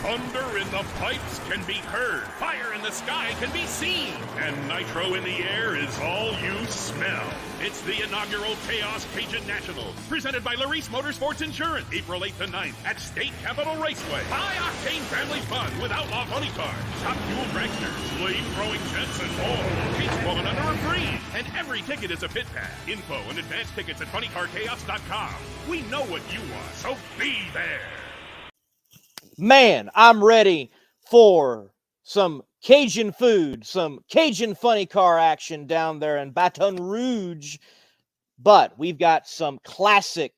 Thunder in the pipes can be heard, fire in the sky can be seen, and nitro in the air is all you smell. It's the inaugural 𝐂𝐤𝐶 Nationals, presented by Larice Motorsports Insurance, April 8th to 9th at State Capitol Raceway. High-octane family fun with outlaw funny cars, top fuel dragsters, flame-throwing jets, and more. Kids falling under a breeze, and every ticket is a pit pass. Info and advance tickets at funnycarchaos.com. We know what you want, so be there. Man, I'm ready for some Cajun food, some Cajun funny car action down there in Baton Rouge. But we've got some classic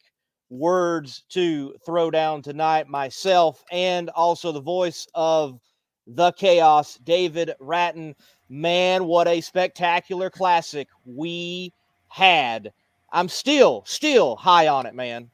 words to throw down tonight, myself and also the voice of the Chaos, David Ratton. Man, what a spectacular classic we had. I'm still high on it, man.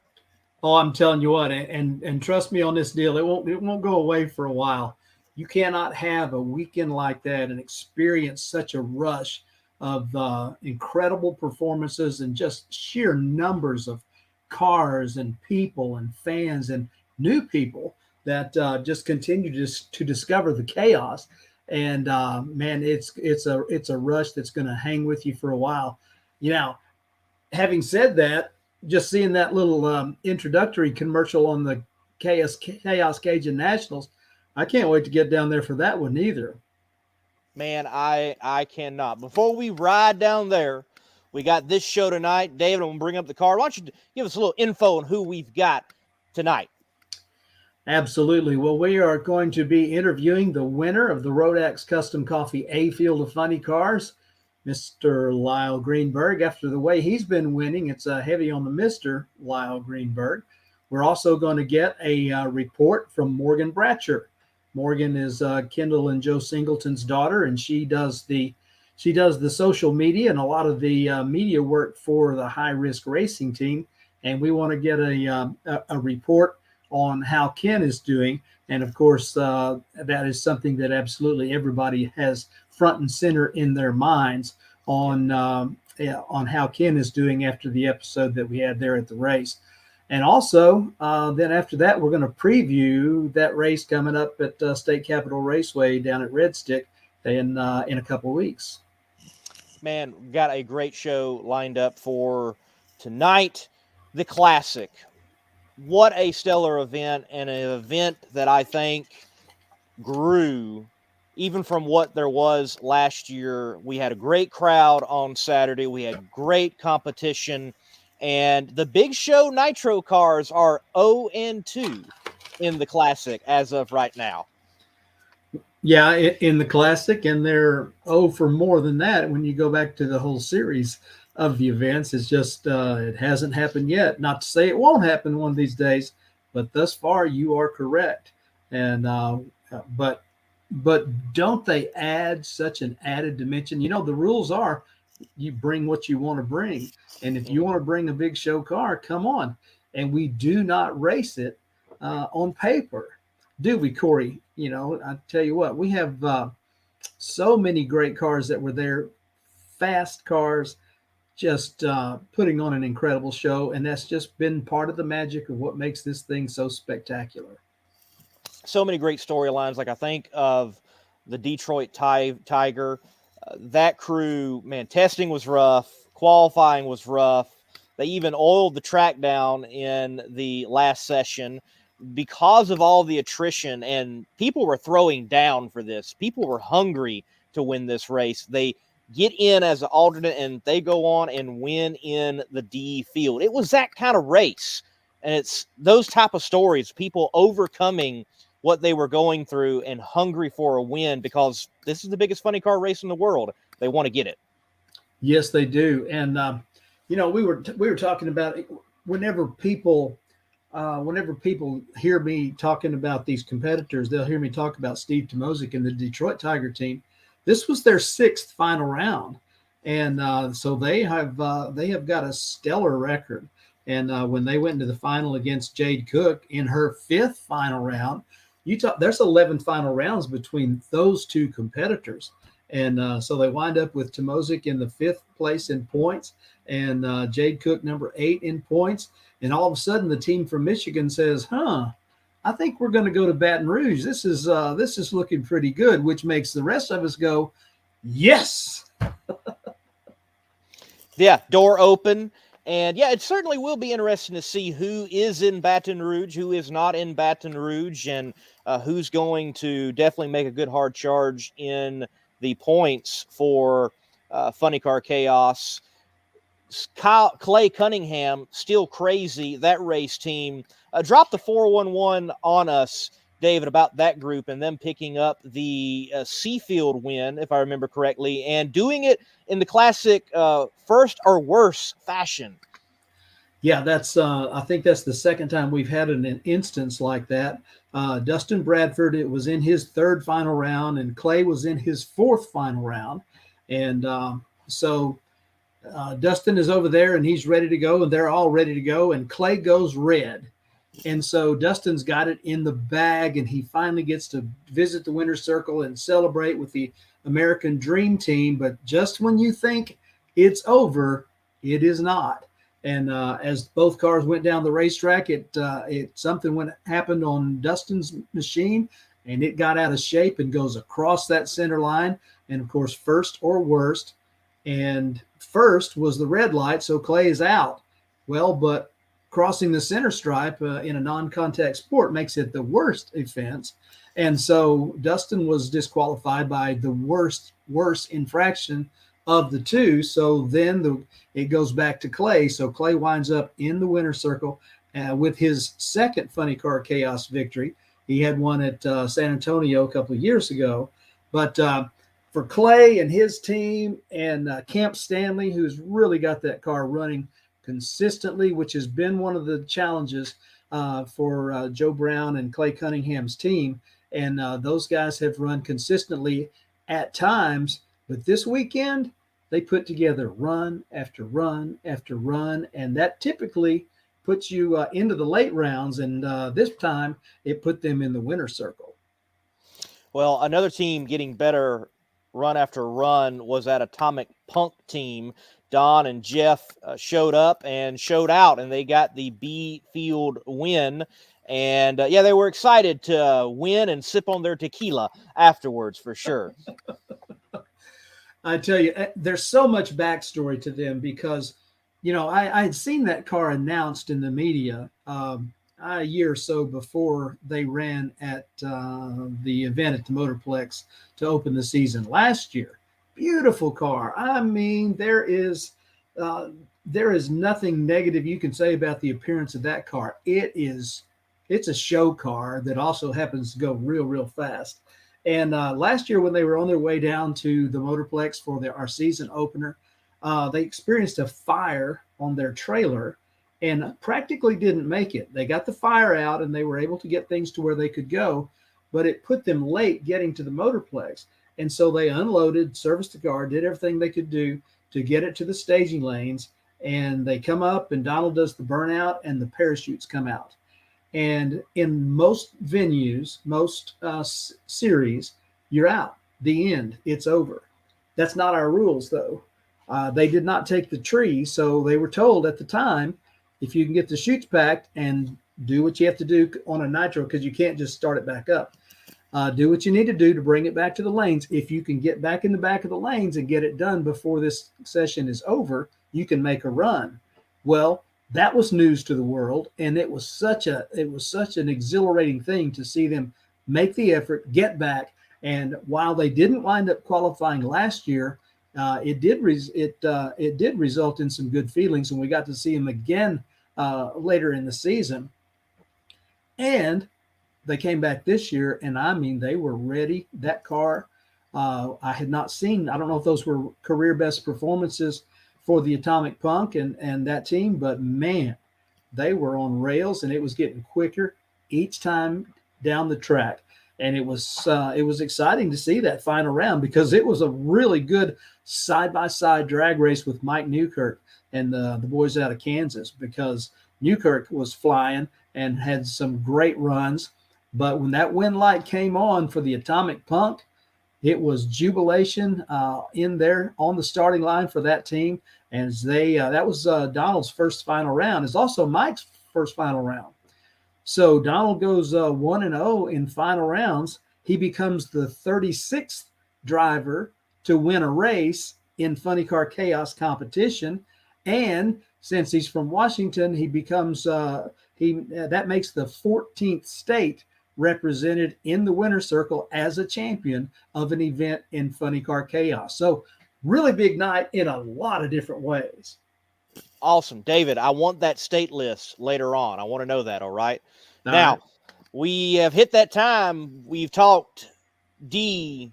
Oh, I'm telling you what, and trust me on this deal, it won't go away for a while. You cannot have a weekend like that and experience such a rush of incredible performances and just sheer numbers of cars and people and fans and new people that just continue to discover the chaos. And man, it's a rush that's going to hang with you for a while. You know, having said that, just seeing that little introductory commercial on the 𝐂𝐤𝐶 Nationals, I can't wait to get down there for that one either. Man, I cannot. Before we ride down there, we got this show tonight. David, I'm going to bring up the card. Why don't you give us a little info on who we've got tonight? Absolutely. Well, we are going to be interviewing the winner of the Rodax Custom Coffee A Field of Funny Cars, Mr. Lyle Greenberg. After the way he's been winning, it's heavy on the Mr. Lyle Greenberg. We're also going to get a report from Morgan Bratcher. Morgan is Kendall and Joe Singleton's daughter, and she does the social media and a lot of the media work for the High Risk Racing team. And we want to get a report on how Ken is doing. And of course, that is something that absolutely everybody has front and center in their minds on how Ken is doing after the episode that we had there at the race. And also, then after that, we're going to preview that race coming up at State Capitol Raceway down at Red Stick in a couple of weeks. Man, we've got a great show lined up for tonight. The Classic. What a stellar event, and an event that I think grew even from what there was last year. We had a great crowd on Saturday. We had great competition. And the Big Show Nitro cars are 0-2 in the Classic as of right now. Yeah, in the Classic, and they're 0 for more than that when you go back to the whole series of the events. It's just it hasn't happened yet. Not to say it won't happen one of these days, but thus far you are correct. And but don't they add such an added dimension? You know, the rules are you bring what you want to bring. And if you want to bring a Big Show car, come on. And we do not race it on paper, do we, Corey? You know, I tell you what, we have so many great cars that were there, fast cars, just putting on an incredible show. And that's just been part of the magic of what makes this thing so spectacular. So many great storylines. Like I think of the Detroit Tiger. That crew, man, testing was rough. Qualifying was rough. They even oiled the track down in the last session because of all the attrition, and people were throwing down for this. People were hungry to win this race. They get in as an alternate, and they go on and win in the D field. It was that kind of race, and it's those type of stories, people overcoming what they were going through and hungry for a win because this is the biggest funny car race in the world. They want to get it. Yes, they do. And, you know, we were talking about it, whenever people hear me talking about these competitors, they'll hear me talk about Steve Tomozik and the Detroit Tiger team. This was their 6th final round. And so they have got a stellar record. And when they went into the final against Jade Cook in her 5th final round, there's 11 final rounds between those two competitors. And so they wind up with Tomozik in the 5th place in points and Jade Cook number 8 in points. And all of a sudden the team from Michigan says, I think we're going to go to Baton Rouge. This is looking pretty good, which makes the rest of us go, yes. Yeah, door open. And yeah, it certainly will be interesting to see who is in Baton Rouge, who is not in Baton Rouge, and who's going to definitely make a good hard charge in the points for Funny Car Chaos. Clay Cunningham, still crazy. That race team dropped the 411 on us, David, about that group and them picking up the Seafield win, if I remember correctly, and doing it in the classic first or worse fashion. Yeah, that's. I think that's the second time we've had an instance like that. Dustin Bradford, it was in his third final round, and Clay was in his fourth final round, and so Dustin is over there, and he's ready to go, and they're all ready to go, and Clay goes red. And so Dustin's got it in the bag, and he finally gets to visit the winner's circle and celebrate with the American Dream Team. But just when you think it's over, it is not. And as both cars went down the racetrack, something happened on Dustin's machine, and it got out of shape and goes across that center line. And of course, first or worst, and first was the red light, so Clay is out. Well, but crossing the center stripe in a non-contact sport makes it the worst offense. And so Dustin was disqualified by the worst infraction of the two. So then it goes back to Clay. So Clay winds up in the winner's circle with his second Funny Car Chaos victory. He had one at San Antonio a couple of years ago. But for Clay and his team and Camp Stanley, who's really got that car running consistently, which has been one of the challenges for Joe Brown and Clay Cunningham's team. And those guys have run consistently at times. But this weekend, they put together run after run after run. And that typically puts you into the late rounds. And this time, it put them in the winner's circle. Well, another team getting better run after run was that Atomic Punk team. Don and Jeff showed up and showed out, and they got the B field win. And yeah, they were excited to win and sip on their tequila afterwards for sure. I tell you, there's so much backstory to them because, I had seen that car announced in the media a year or so before they ran at the event at the Motorplex to open the season last year. Beautiful car. I mean, there is nothing negative you can say about the appearance of that car. It's a show car that also happens to go real, real fast. And last year when they were on their way down to the Motorplex for our season opener, they experienced a fire on their trailer and practically didn't make it. They got the fire out and they were able to get things to where they could go, but it put them late getting to the Motorplex. And so they unloaded, serviced the car, did everything they could do to get it to the staging lanes. And they come up and Donald does the burnout and the parachutes come out. And in most venues, most series, you're out. The end. It's over. That's not our rules, though. They did not take the tree. So they were told at the time, if you can get the chutes packed and do what you have to do on a nitro, because you can't just start it back up. Do what you need to do to bring it back to the lanes. If you can get back in the back of the lanes and get it done before this session is over, you can make a run. Well, that was news to the world, and it was such an exhilarating thing to see them make the effort, get back. And while they didn't wind up qualifying last year, it did result in some good feelings, and we got to see them again later in the season. And they came back this year, and I mean, they were ready. That car, I had not seen. I don't know if those were career best performances for the Atomic Punk and that team, but man, they were on rails, and it was getting quicker each time down the track. And it was exciting to see that final round because it was a really good side-by-side drag race with Mike Newkirk and the boys out of Kansas, because Newkirk was flying and had some great runs. But when that win light came on for the Atomic Punk, it was jubilation in there on the starting line for that team. And that was Donald's first final round. It's also Mike's first final round. So Donald goes 1-0 in final rounds. He becomes the 36th driver to win a race in Funny Car Chaos competition. And since he's from Washington, he becomes that makes the 14th state represented in the winner's circle as a champion of an event in Funny Car Chaos. So really big night in a lot of different ways. Awesome. David, I want that state list later on. I want to know that, all right? All now, right. we have hit that time. We've talked D,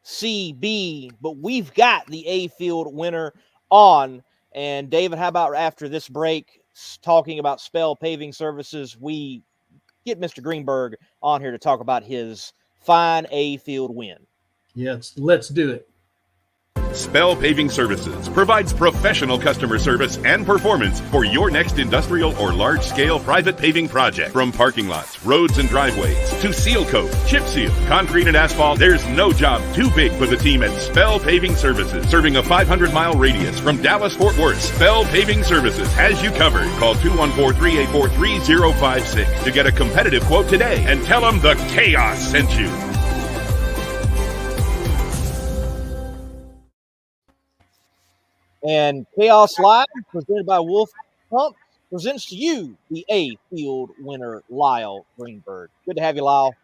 C, B, but we've got the A field winner on. And David, how about after this break, talking about Spell Paving Services, we get Mr. Greenberg on here to talk about his fine A field win. Yes, let's do it. Spell Paving Services provides professional customer service and performance for your next industrial or large-scale private paving project. From parking lots, roads and driveways, to seal coat, chip seal, concrete and asphalt, there's no job too big for the team at Spell Paving Services. Serving a 500-mile radius from Dallas-Fort Worth, Spell Paving Services has you covered. Call 214-384-3056 to get a competitive quote today and tell them the Chaos sent you. And Chaos Live, presented by Wolf Pump, presents to you the A field winner, Lyle Greenberg. Good to have you, Lyle.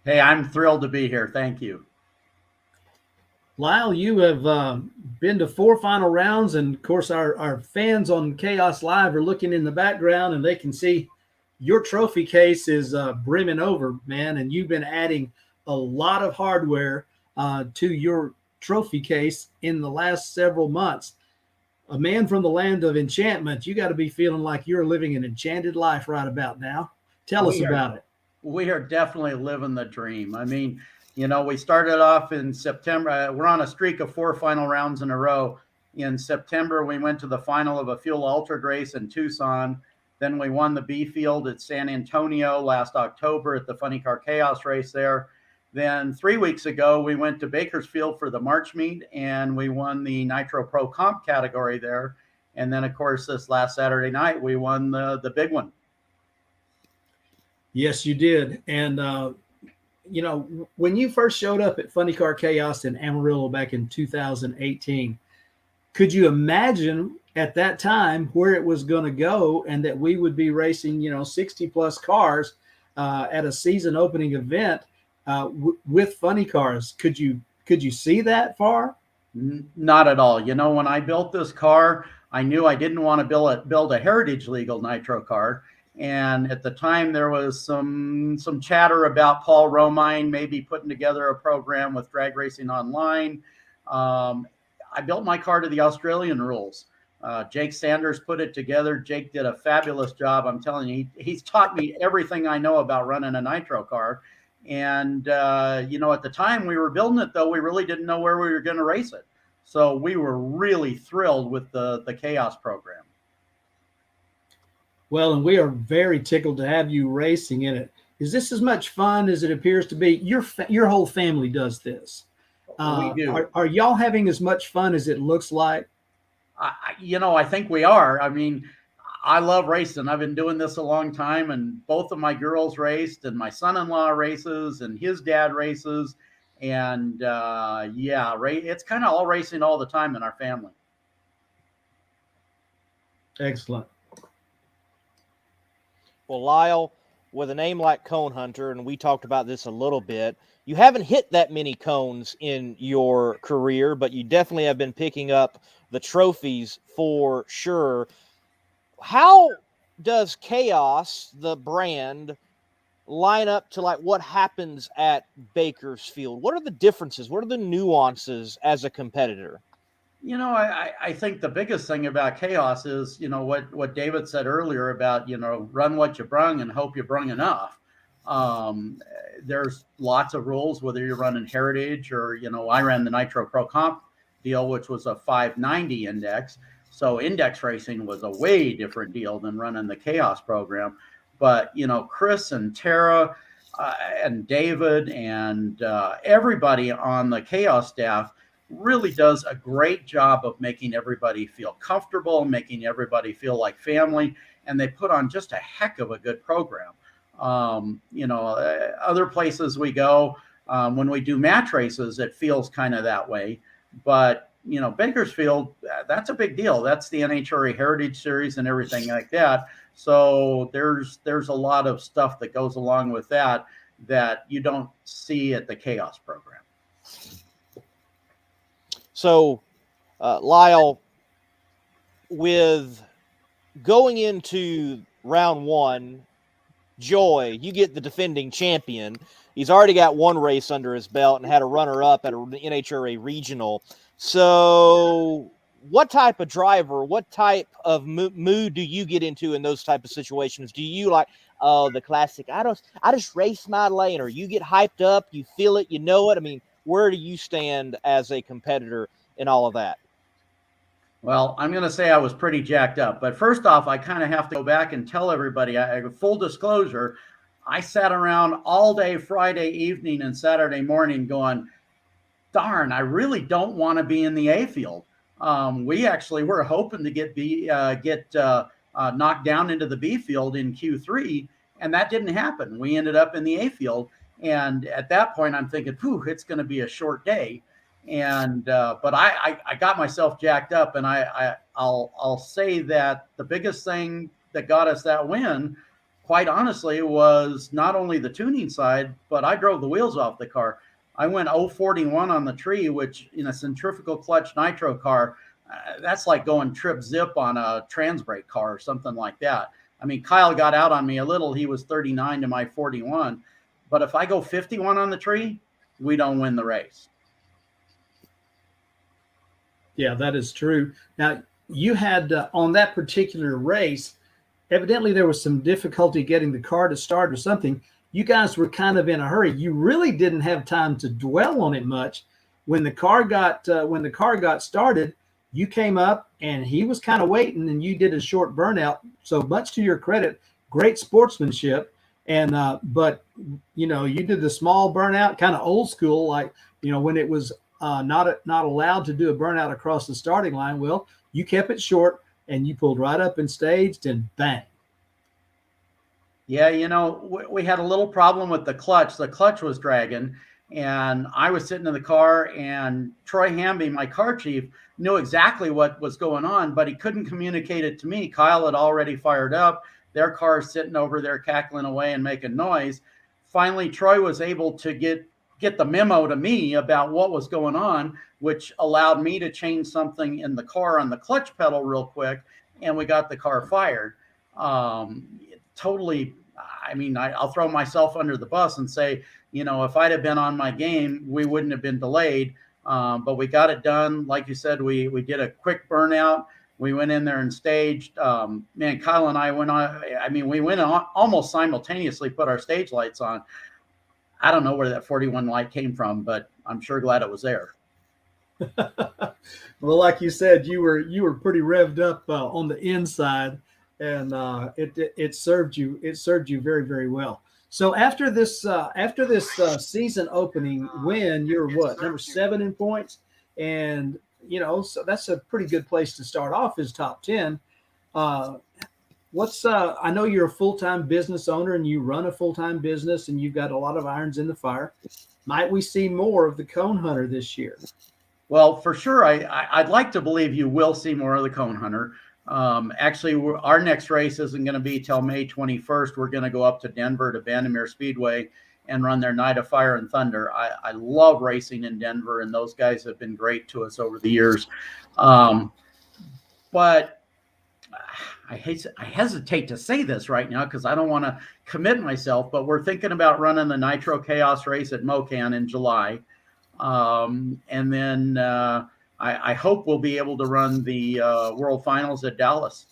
Hey, I'm thrilled to be here. Thank you. Lyle, you have been to 4 final rounds, and of course our fans on Chaos Live are looking in the background, and they can see your trophy case is brimming over, man, and you've been adding a lot of hardware to your trophy case in the last several months. A man from the land of enchantment, you got to be feeling like you're living an enchanted life right about now. Tell us about it. We are definitely living the dream. I mean, you know, we started off in September. We're on a streak of 4 final rounds in a row. In September, we went to the final of a fuel altered race in Tucson. Then we won the B field at San Antonio last October at the Funny Car Chaos race there. Then 3 weeks ago, we went to Bakersfield for the March meet, and we won the Nitro Pro Comp category there. And then, of course, this last Saturday night, we won the big one. Yes, you did. And, you know, when you first showed up at Funny Car Chaos in Amarillo back in 2018, could you imagine at that time where it was going to go and that we would be racing, you know, 60-plus cars at a season opening event? With funny cars, could you see that far? Not at all. You know, when I built this car, I knew I didn't want to build a heritage legal nitro car. And at the time, there was some chatter about Paul Romine maybe putting together a program with Drag Racing Online. I built my car to the Australian rules. Jake Sanders put it together. Jake did a fabulous job. I'm telling you, he's taught me everything I know about running a nitro car. And, you know, at the time we were building it, though, we really didn't know where we were going to race it. So we were really thrilled with the Chaos program. Well, and we are very tickled to have you racing in it. Is this as much fun as it appears to be? Your whole family does this. We do. Are y'all having as much fun as it looks like? You know, I think we are. I mean, I love racing. I've been doing this a long time, and both of my girls raced, and my son-in-law races, and his dad races. And yeah, it's kind of all racing all the time in our family. Excellent. Well, Lyle, with a name like Cone Hunter, and we talked about this a little bit, you haven't hit that many cones in your career, but you definitely have been picking up the trophies for sure. How does Chaos, the brand, line up to like what happens at Bakersfield? What are the differences? What are the nuances as a competitor? You know, I think the biggest thing about Chaos is, you know, what David said earlier about, you know, run what you brung and hope you brung enough. There's lots of rules, whether you're running Heritage or, you know, I ran the Nitro Pro Comp deal, which was a 590 index. So index racing was a way different deal than running the Chaos program. But, you know, Chris and Tara and David and everybody on the Chaos staff really does a great job of making everybody feel comfortable, making everybody feel like family. And they put on just a heck of a good program. Other places we go, when we do match races, it feels kind of that way. But, Bakersfield, that's a big deal. That's the NHRA Heritage Series and everything like that. So there's a lot of stuff that goes along with that you don't see at the Chaos program. So, Lyle, with going into round one, Joy, you get the defending champion. He's already got one race under his belt and had a runner-up at an NHRA regional. So what type of driver, what type of mood do you get into in those type of situations? Do you like, the classic, I just race my lane, or you get hyped up, you feel it, you know it? I mean, where do you stand as a competitor in all of that? Well, I'm going to say I was pretty jacked up. But first off, I kind of have to go back and tell everybody, full disclosure, I sat around all day Friday evening and Saturday morning going, darn, I really don't want to be in the A field. We actually were hoping to get knocked down into the B field in Q3, and that didn't happen. We ended up in the A field. And at that point, I'm thinking, it's going to be a short day. And but I got myself jacked up, and I'll say that the biggest thing that got us that win, quite honestly, was not only the tuning side, but I drove the wheels off the car. I went 041 on the tree, which in a centrifugal clutch nitro car, that's like going trip zip on a trans brake car or something like that. I mean, Kyle got out on me a little. He was 39 to my 41. But if I go 51 on the tree, we don't win the race. Yeah, that is true. Now, you had on that particular race, evidently there was some difficulty getting the car to start or something. You guys were kind of in a hurry. You really didn't have time to dwell on it much. When the car got started, you came up and he was kind of waiting, and you did a short burnout. So much to your credit, great sportsmanship. And but you did the small burnout, kind of old school, like when it was not allowed to do a burnout across the starting line. Well, you kept it short and you pulled right up and staged, and bang. Yeah, we had a little problem with the clutch. The clutch was dragging, and I was sitting in the car, and Troy Hamby, my car chief, knew exactly what was going on, but he couldn't communicate it to me. Kyle had already fired up. Their car's sitting over there cackling away and making noise. Finally, Troy was able to get the memo to me about what was going on, which allowed me to change something in the car on the clutch pedal real quick, and we got the car fired. Totally, I mean, I'll throw myself under the bus and say, if I'd have been on my game, we wouldn't have been delayed. But we got it done. Like you said, we did a quick burnout. We went in there and staged. Kyle and I went on. I mean, we went on almost simultaneously, put our stage lights on. I don't know where that 41 light came from, but I'm sure glad it was there. Well, like you said, you were pretty revved up on the inside, and it served you. It served you very, very well. So after this season opening win, you're what, number 7 in points, and so that's a pretty good place to start off as top 10. I know you're a full-time business owner and you run a full-time business and you've got a lot of irons in the fire. Might we see more of the Cone Hunter this year? Well, for sure. I'd like to believe you will see more of the Cone Hunter. Actually, our next race isn't going to be till May 21st. We're going to go up to Denver to Vandermeer Speedway and run their Night of Fire and Thunder. I love racing in Denver, and those guys have been great to us over the years. But I hesitate to say this right now because I don't want to commit myself, but we're thinking about running the Nitro Chaos race at Mocan in July. And then I hope we'll be able to run the World Finals at Dallas.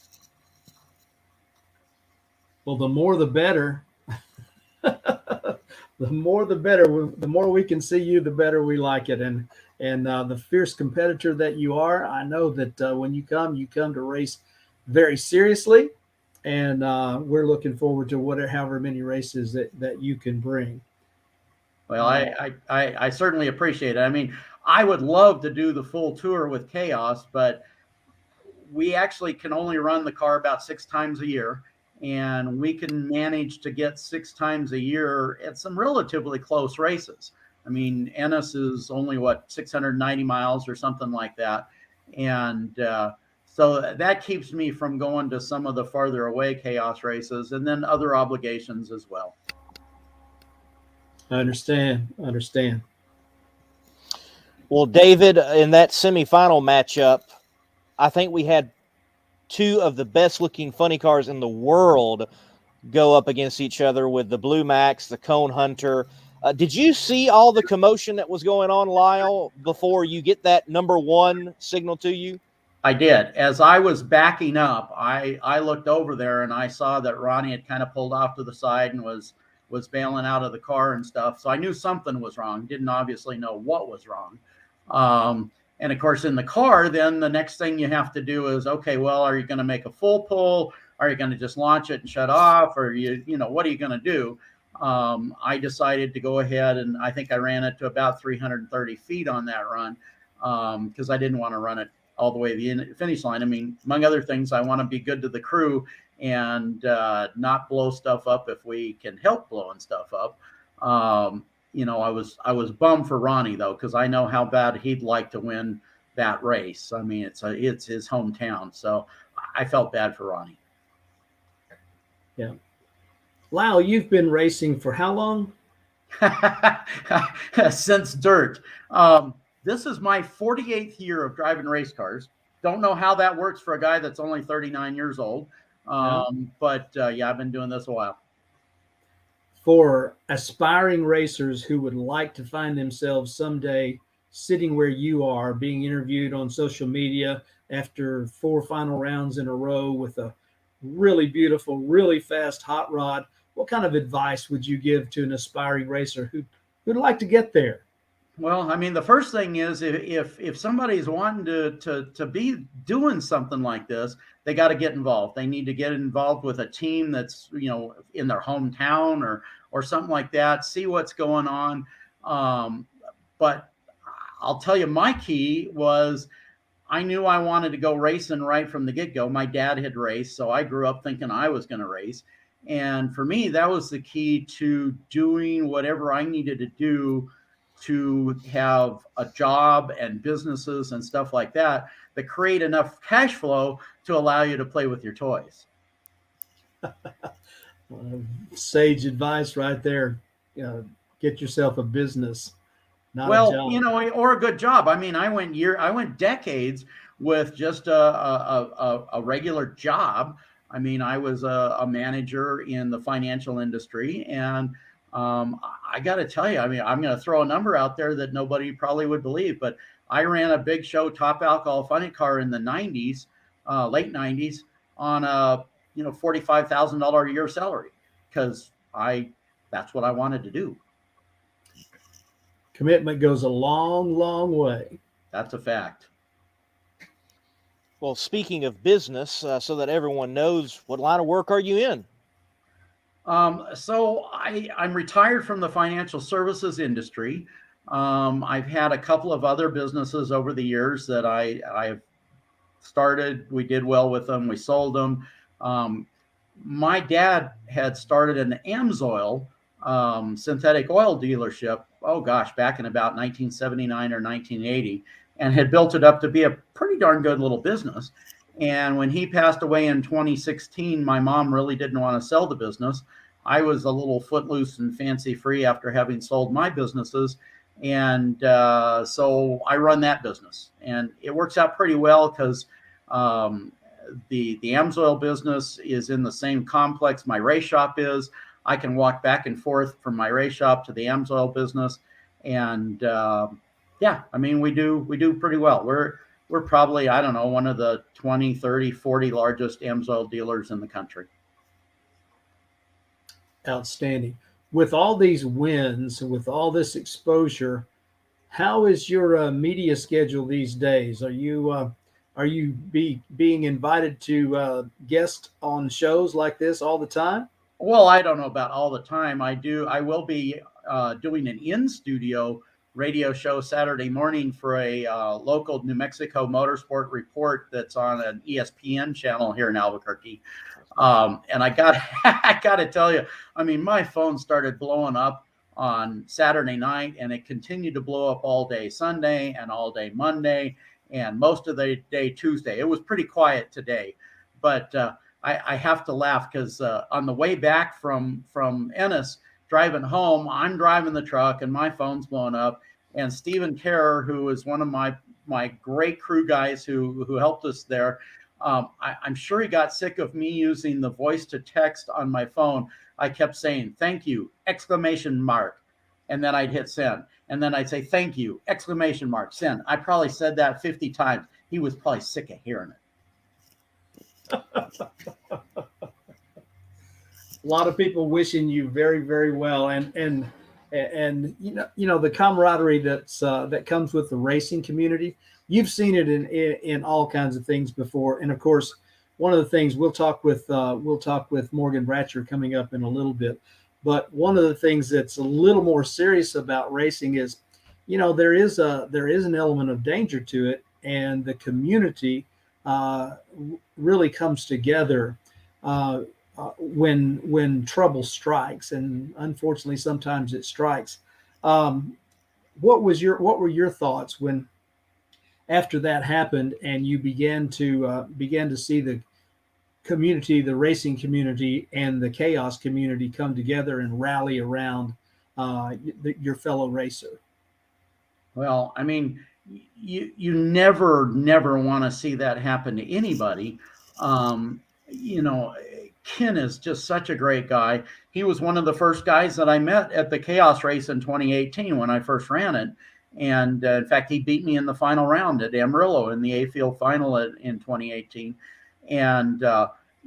Well, the more the better. The more the better. The more we can see you, the better we like it. And the fierce competitor that you are, I know that when you come to race very seriously, and we're looking forward to however many races that you can bring. Well, I certainly appreciate it. I mean, I would love to do the full tour with Chaos, but we actually can only run the car about 6 times a year. and we can manage to get 6 times a year at some relatively close races. I mean, Ennis is only 690 miles or something like that, and so that keeps me from going to some of the farther away chaos races, and then other obligations as well. I understand. Well, David, in that semifinal matchup, I think we had two of the best looking funny cars in the world go up against each other with the Blue Max, the Cone Hunter. Did you see all the commotion that was going on, Lyle, before you get that number one signal to you? I did. As I was backing up, I looked over there and I saw that Ronnie had kind of pulled off to the side and was bailing out of the car and stuff. So I knew something was wrong. Didn't obviously know what was wrong. And of course, in the car, then the next thing you have to do is, okay, well, are you going to make a full pull? Are you going to just launch it and shut off? Or what are you going to do? I decided to go ahead, and I think I ran it to about 330 feet on that run because I didn't want to run it all the way to the finish line. I mean, among other things, I want to be good to the crew and not blow stuff up if we can help blowing stuff up. I was bummed for Ronnie though, because I know how bad he'd like to win that race. I mean, it's his hometown, so I felt bad for Ronnie. Yeah. Lyle, you've been racing for how long? Since dirt. This is my 48th year of driving race cars. Don't know how that works for a guy that's only 39 years old. But I've been doing this a while. For aspiring racers who would like to find themselves someday sitting where you are, being interviewed on social media after 4 final rounds in a row with a really beautiful, really fast hot rod, what kind of advice would you give to an aspiring racer who'd like to get there? Well, I mean, the first thing is if somebody's wanting to be doing something like this, they got to get involved. They need to get involved with a team that's, in their hometown or something like that, see what's going on. But I'll tell you, my key was I knew I wanted to go racing right from the get-go. My dad had raced, so I grew up thinking I was going to race. And for me, that was the key to doing whatever I needed to do to have a job and businesses and stuff like that create enough cash flow to allow you to play with your toys. Sage advice right there. Get yourself a business, not a job. Or a good job. I mean, I went decades with just a regular job. I mean, I was a manager in the financial industry, and I got to tell you, I mean, I'm going to throw a number out there that nobody probably would believe, but I ran a big show top alcohol funny car in the 90s, late 90s, on a $45,000 a year salary because that's what I wanted to do. Commitment goes a long, long way. That's a fact. Well, speaking of business, so that everyone knows, what line of work are you in? So I'm retired from the financial services industry. I've had a couple of other businesses over the years that I've started. We did well with them. We sold them. My dad had started an AMSOIL synthetic oil dealership, back in about 1979 or 1980, and had built it up to be a pretty darn good little business. And when he passed away in 2016, my mom really didn't want to sell the business. I was a little footloose and fancy free after having sold my businesses. And so I run that business. And it works out pretty well because the AMSOIL business is in the same complex my race shop is. I can walk back and forth from my race shop to the AMSOIL business. And I mean, we do pretty well. We're probably, I don't know, one of the 20, 30, 40 largest AMSOIL dealers in the country. Outstanding. With all these wins, with all this exposure, how is your media schedule these days? Are you being invited to guest on shows like this all the time? Well, I don't know about all the time. I will be doing an in-studio radio show Saturday morning for a local New Mexico motorsport report that's on an ESPN channel here in Albuquerque. And I got I got to tell you, I mean, my phone started blowing up on Saturday night, and it continued to blow up all day Sunday and all day Monday and most of the day Tuesday. It was pretty quiet today, but I have to laugh because on the way back from Ennis, driving home, I'm driving the truck and my phone's blowing up. And Stephen Kerr, who is one of my great crew guys who helped us there, I'm sure he got sick of me using the voice to text on my phone. I kept saying, "Thank you!" ! And then I'd hit send. And then I'd say, "Thank you!" ! Send. I probably said that 50 times. He was probably sick of hearing it. A lot of people wishing you very, very well, and you know the camaraderie that comes with the racing community. You've seen it in all kinds of things before, and of course, one of the things we'll talk with Morgan Bratcher coming up in a little bit. But one of the things that's a little more serious about racing is, you know, there is an element of danger to it, and the community really comes together when trouble strikes, and unfortunately sometimes it strikes. What were your thoughts when after that happened and you began to see the community, the racing community and the chaos community come together and rally around your fellow racer? Well, I mean, you never want to see that happen to anybody. You know, Ken is just such a great guy. He was one of the first guys that I met at the Chaos race in 2018 when I first ran it. And in fact, he beat me in the final round at Amarillo in the A field final in 2018. And,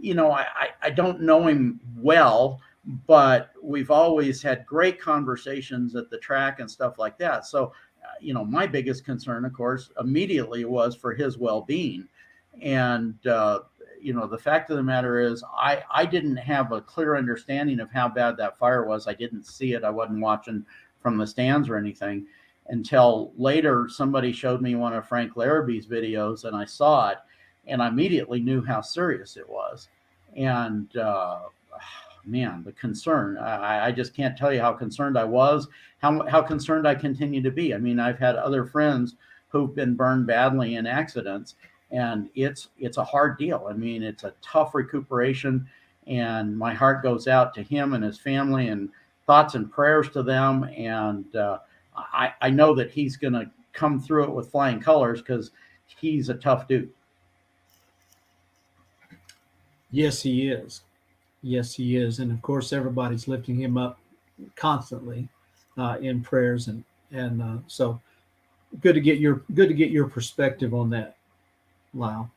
you know, I don't know him well, but we've always had great conversations at the track and stuff like that. So, you know, my biggest concern, of course, immediately was for his well-being. And, you know, the fact of the matter is I didn't have a clear understanding of how bad that fire was. I didn't see it. I wasn't watching from the stands or anything until later. Somebody showed me one of Frank Larrabee's videos and I saw it and I immediately knew how serious it was. And, man, the concern, I just can't tell you how concerned I was, how concerned I continue to be. I mean, I've had other friends who've been burned badly in accidents, and it's a hard deal. I mean, it's a tough recuperation, and my heart goes out to him and his family, and thoughts and prayers to them. And I know that he's going to come through it with flying colors because he's a tough dude. Yes, he is. Yes, he is. And of course, everybody's lifting him up constantly in prayers. And so good to get your perspective on that, Lyle.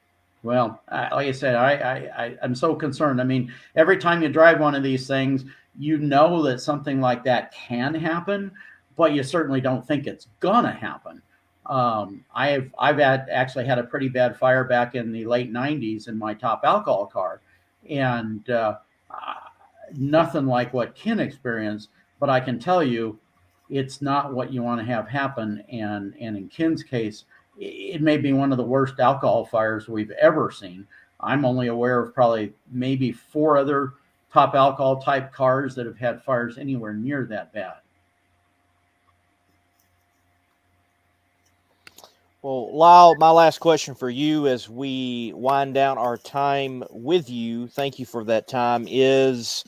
Well, like I said, I'm so concerned. I mean, every time you drive one of these things, you know that something like that can happen, but you certainly don't think it's gonna happen. I've actually had a pretty bad fire back in the late 90s in my top alcohol car, and nothing like what Ken experienced. But I can tell you, it's not what you want to have happen. And in Ken's case, it may be one of the worst alcohol fires we've ever seen. I'm only aware of probably maybe 4 other top alcohol type cars that have had fires anywhere near that bad. Well, Lyle, my last question for you as we wind down our time with you, thank you for that time, is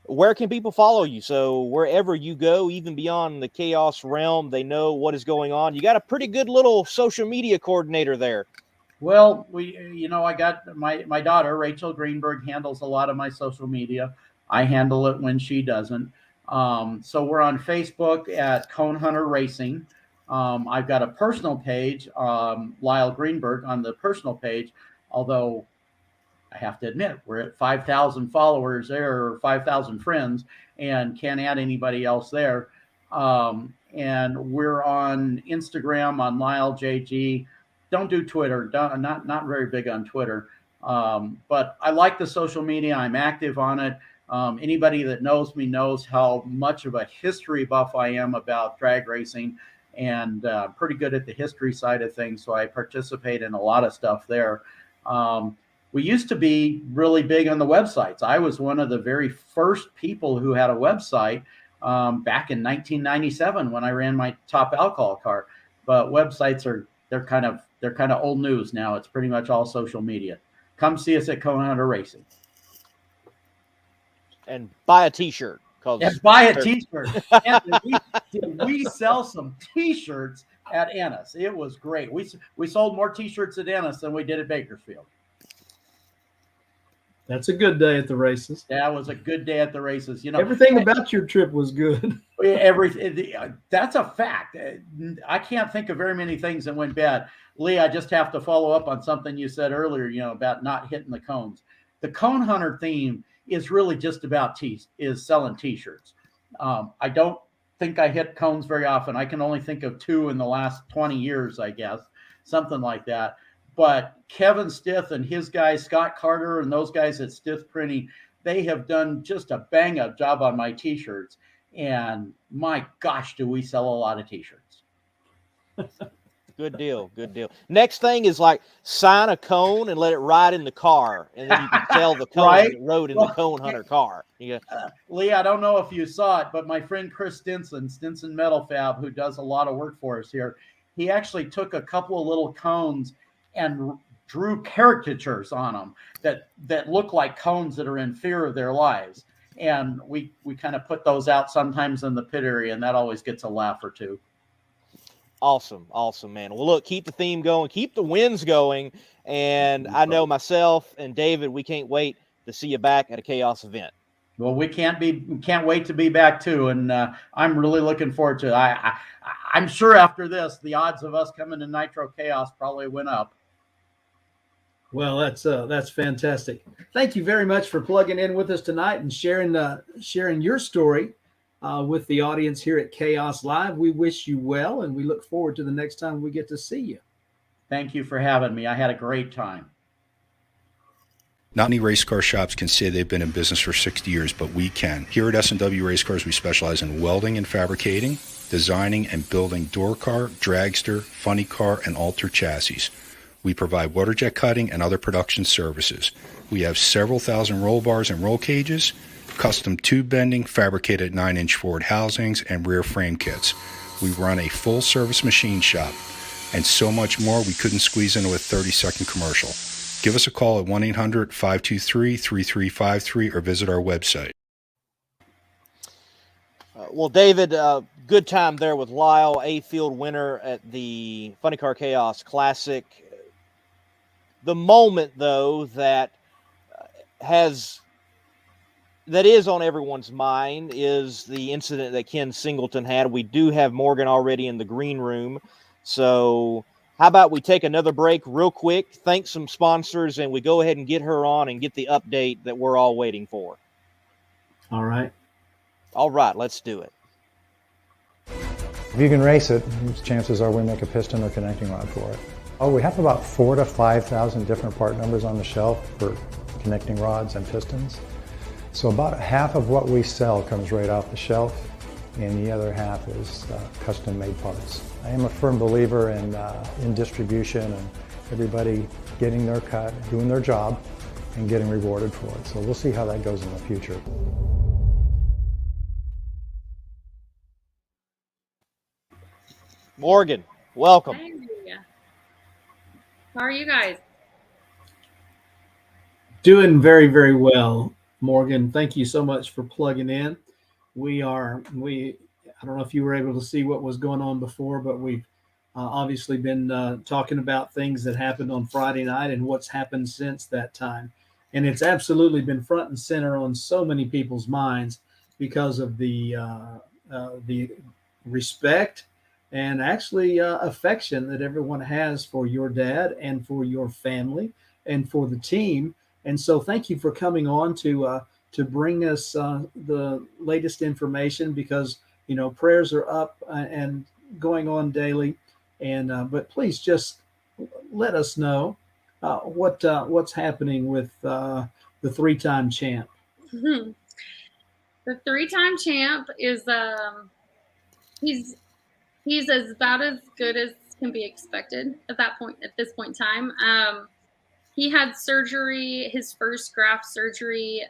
where can people follow you? So wherever you go, even beyond the chaos realm, they know what is going on. You got a pretty good little social media coordinator there. Well, I got my daughter, Rachel Greenberg, handles a lot of my social media. I handle it when she doesn't. So we're on Facebook at Cone Hunter Racing. I've got a personal page, Lyle Greenberg, on the personal page, although I have to admit, we're at 5,000 followers there, or 5,000 friends, and can't add anybody else there. And we're on Instagram on Lyle JG. Don't do Twitter. Not very big on Twitter. But I like the social media. I'm active on it. Anybody that knows me knows how much of a history buff I am about drag racing, and pretty good at the history side of things. So I participate in a lot of stuff there. we used to be really big on the websites. I was one of the very first people who had a website back in 1997 when I ran my top alcohol car. But websites they're kind of old news now. It's pretty much all social media. Come see us at Cone Hunter Racing. And buy a T-shirt. And buy a T-shirt. And we sell some T-shirts at Ennis. It was great. We sold more T-shirts at Ennis than we did at Bakersfield. That's a good day at the races. That was a good day at the races. Everything about your trip was good. Everything. That's a fact. I can't think of very many things that went bad. Lee, I just have to follow up on something you said earlier, about not hitting the cones. The Cone Hunter theme is really just about selling T-shirts. I don't think I hit cones very often. I can only think of 2 in the last 20 years, I guess, something like that. But Kevin Stith and his guys, Scott Carter and those guys at Stith Printing, they have done just a bang-up job on my T-shirts. And my gosh, do we sell a lot of T-shirts. Good deal. Good deal. Next thing is like sign a cone and let it ride in the car. And then you can sell the cone Right? that rode in the Cone Hunter car. Yeah. Lee, I don't know if you saw it, but my friend Chris Stinson Metal Fab, who does a lot of work for us here, he actually took a couple of little cones and drew caricatures on them that look like cones that are in fear of their lives. And we kind of put those out sometimes in the pit area, and that always gets a laugh or two. Awesome, man. Well, look, keep the theme going, keep the wins going, and I know myself and David, we can't wait to see you back at a Chaos event. Well, we can't wait to be back too, and I'm really looking forward to it. I'm sure after this, the odds of us coming to Nitro Chaos probably went up. Well, that's fantastic. Thank you very much for plugging in with us tonight and sharing your story with the audience here at Chaos Live. We wish you well, and we look forward to the next time we get to see you. Thank you for having me. I had a great time. Not many race car shops can say they've been in business for 60 years, but we can. Here at S&W Race Cars, we specialize in welding and fabricating, designing and building door car, dragster, funny car, and alter chassis. We provide water jet cutting and other production services. We have several thousand roll bars and roll cages, custom tube bending, fabricated 9-inch forward housings, and rear frame kits. We run a full-service machine shop, and so much more we couldn't squeeze into a 30-second commercial. Give us a call at 1-800-523-3353 or visit our website. Well, David, good time there with Lyle, A-Field winner at the Funny Car Chaos Classic. The moment, though, that is on everyone's mind is the incident that Ken Singleton had. We do have Morgan already in the green room. So how about we take another break real quick, thank some sponsors, and we go ahead and get her on and get the update that we're all waiting for. All right. All right, let's do it. If you can race it, chances are we make a piston or connecting rod for it. Oh, we have about 4,000 to 5,000 different part numbers on the shelf for connecting rods and pistons. So about half of what we sell comes right off the shelf, and the other half is custom-made parts. I am a firm believer in distribution and everybody getting their cut, doing their job, and getting rewarded for it. So we'll see how that goes in the future. Morgan, welcome. Hey. How are you guys? Doing very, very well, Morgan. Thank you so much for plugging in. I don't know if you were able to see what was going on before, but we've obviously been talking about things that happened on Friday night and what's happened since that time. And it's absolutely been front and center on so many people's minds because of the respect and actually affection that everyone has for your dad and for your family and for the team. And so thank you for coming on to bring us the latest information, because, prayers are up and going on daily. And but please just let us know what's happening with the 3-time champ. The 3-time champ is he's about as good as can be expected at this point in time. he had surgery, his first graft surgery,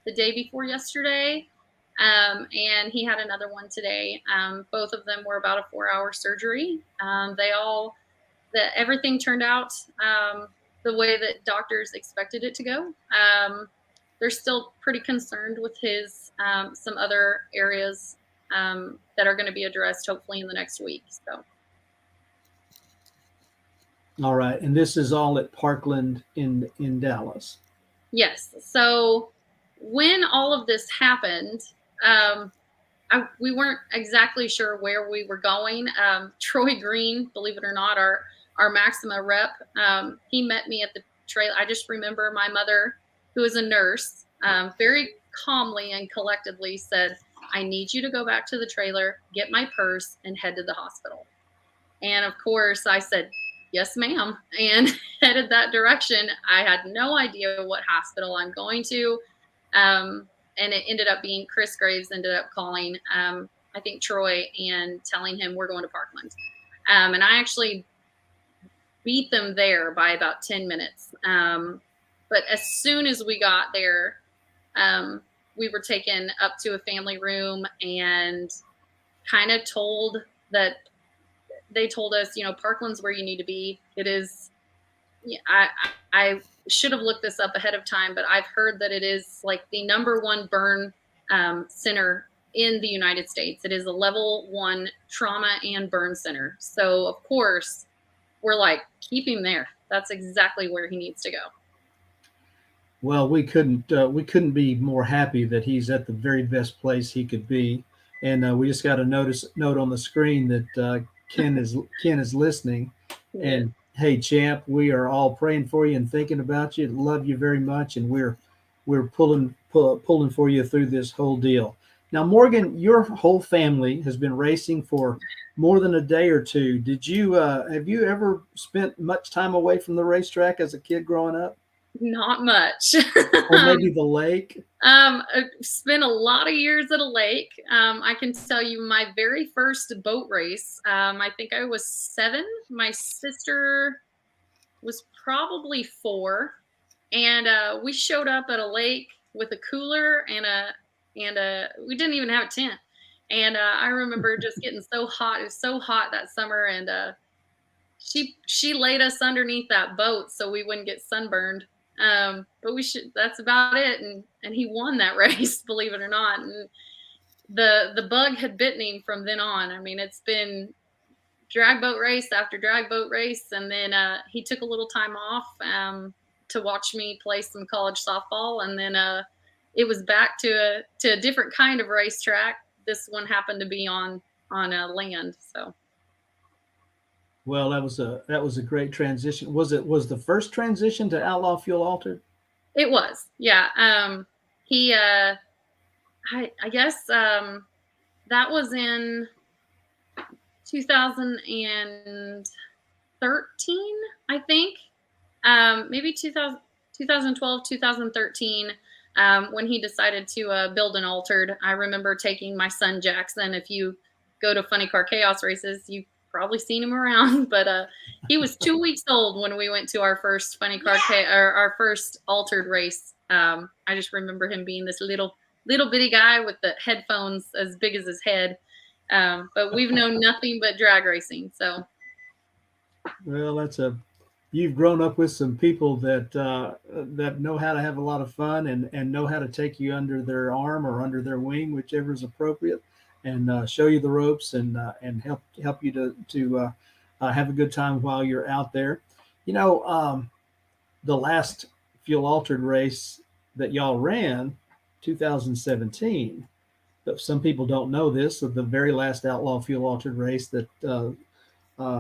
the day before yesterday. And he had another one today. Both of them were about a 4-hour surgery. Everything turned out the way that doctors expected it to go. They're still pretty concerned with his some other areas that are going to be addressed hopefully in the next week. So. All right, and this is all at Parkland in Dallas. Yes. So when all of this happened, we weren't exactly sure where we were going. Troy Green, believe it or not, our Maxima rep, he met me at the trail. I just remember my mother, who is a nurse, very calmly and collectedly said, "I need you to go back to the trailer, get my purse, and head to the hospital." And of course, I said, "Yes, ma'am," and headed that direction. I had no idea what hospital I'm going to. And it ended up being Chris Graves ended up calling, I think, Troy and telling him we're going to Parkland. And I actually beat them there by about 10 minutes. But as soon as we got there, we were taken up to a family room and kind of they told us, Parkland's where you need to be. It is, I should have looked this up ahead of time, but I've heard that it is like the #1 burn center in the United States. It is a level 1 trauma and burn center. So of course we're like, keep him there. That's exactly where he needs to go. Well, we couldn't be more happy that he's at the very best place he could be. And we just got a note on the screen that Ken is listening. Yeah. And hey, champ, we are all praying for you and thinking about you. Love you very much, and we're pulling for you through this whole deal. Now, Morgan, your whole family has been racing for more than a day or two. Did you have you ever spent much time away from the racetrack as a kid growing up? Not much. Or maybe the lake? I spent a lot of years at a lake. I can tell you my very first boat race, I think I was 7. My sister was probably 4. And we showed up at a lake with a cooler and we didn't even have a tent. And I remember just getting so hot. It was so hot that summer. And she laid us underneath that boat so we wouldn't get sunburned. But that's about it. And he won that race, believe it or not. And the bug had bitten him from then on. I mean, it's been drag boat race after drag boat race. And then, he took a little time off, to watch me play some college softball. And then, it was back to a different kind of racetrack. This one happened to be on land. So. Well, that was a great transition. Was the first transition to Outlaw Fuel Altered? It was, yeah. He, I guess, that was in 2013, I think. Maybe 2012, 2013, when he decided to build an altered. I remember taking my son Jackson. If you go to Funny Car Chaos races, you probably seen him around, but he was 2 weeks old when we went to our first Funny Car our first altered race. I just remember him being this little bitty guy with the headphones as big as his head. But we've known nothing but drag racing. So, well, you've grown up with some people that know how to have a lot of fun and know how to take you under their arm or under their wing, whichever is appropriate, and show you the ropes and help you to have a good time while you're out there. The last Fuel Altered race that y'all ran, 2017. But some people don't know this. The very last Outlaw Fuel Altered race that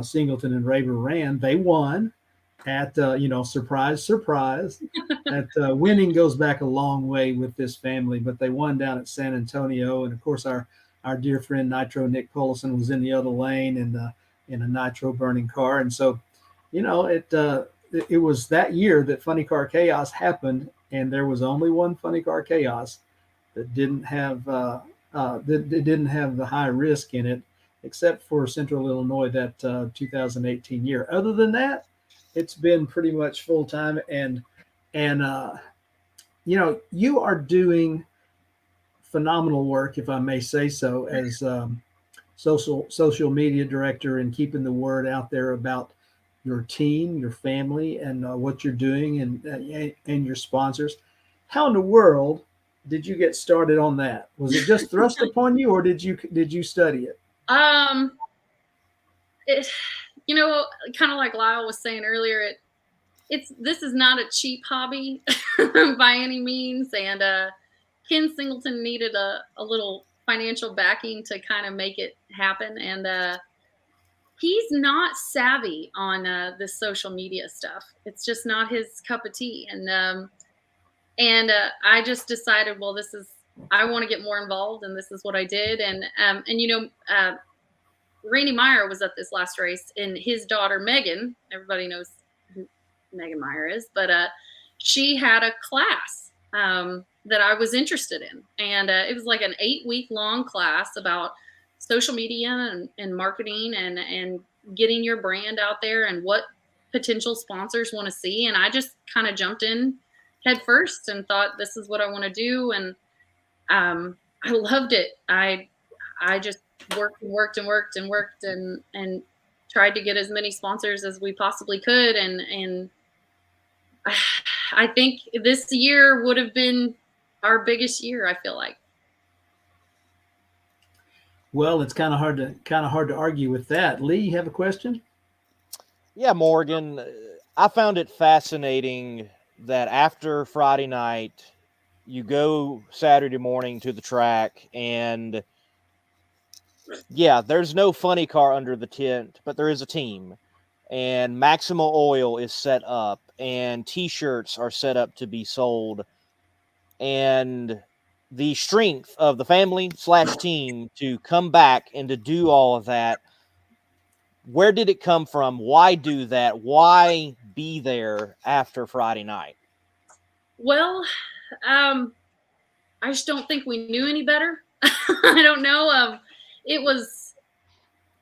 Singleton and Raber ran, they won. At surprise, that winning goes back a long way with this family, but they won down at San Antonio, and of course our dear friend Nitro Nick Pollison was in the other lane in a nitro burning car, and so it was that year that Funny Car Chaos happened, and there was only one Funny Car Chaos that didn't have the high risk in it, except for Central Illinois that 2018 year. Other than that, it's been pretty much full time, and you are doing phenomenal work, if I may say so, as social media director, and keeping the word out there about your team, your family, and what you're doing, and your sponsors. How in the world did you get started on that? Was it just thrust upon you, or did you study it? It, kind of like Lyle was saying earlier, this is not a cheap hobby by any means, and Ken Singleton needed a little financial backing to kind of make it happen, and he's not savvy on this social media stuff. It's just not his cup of tea, and I just decided, well, I want to get more involved, and this is what I did, and Randy Meyer was at this last race, and his daughter Megan, everybody knows who Megan Meyer is, but she had a class that I was interested in, and it was like an 8-week long class about social media and marketing and getting your brand out there and what potential sponsors want to see. And I just kind of jumped in head first and thought, this is what I want to do, and I loved it. I just worked and tried to get as many sponsors as we possibly could, and I think this year would have been our biggest year, I feel like. Well, it's kind of hard to argue with that. Lee, you have a question? Yeah, Morgan, I found it fascinating that after Friday night, you go Saturday morning to the track, and yeah, there's no funny car under the tent, but there is a team, and Maxima Oil is set up, and T-shirts are set up to be sold, and the strength of the family/team to come back and to do all of that. Where did it come from? Why do that? Why be there after Friday night? Well, I just don't think we knew any better. I don't know.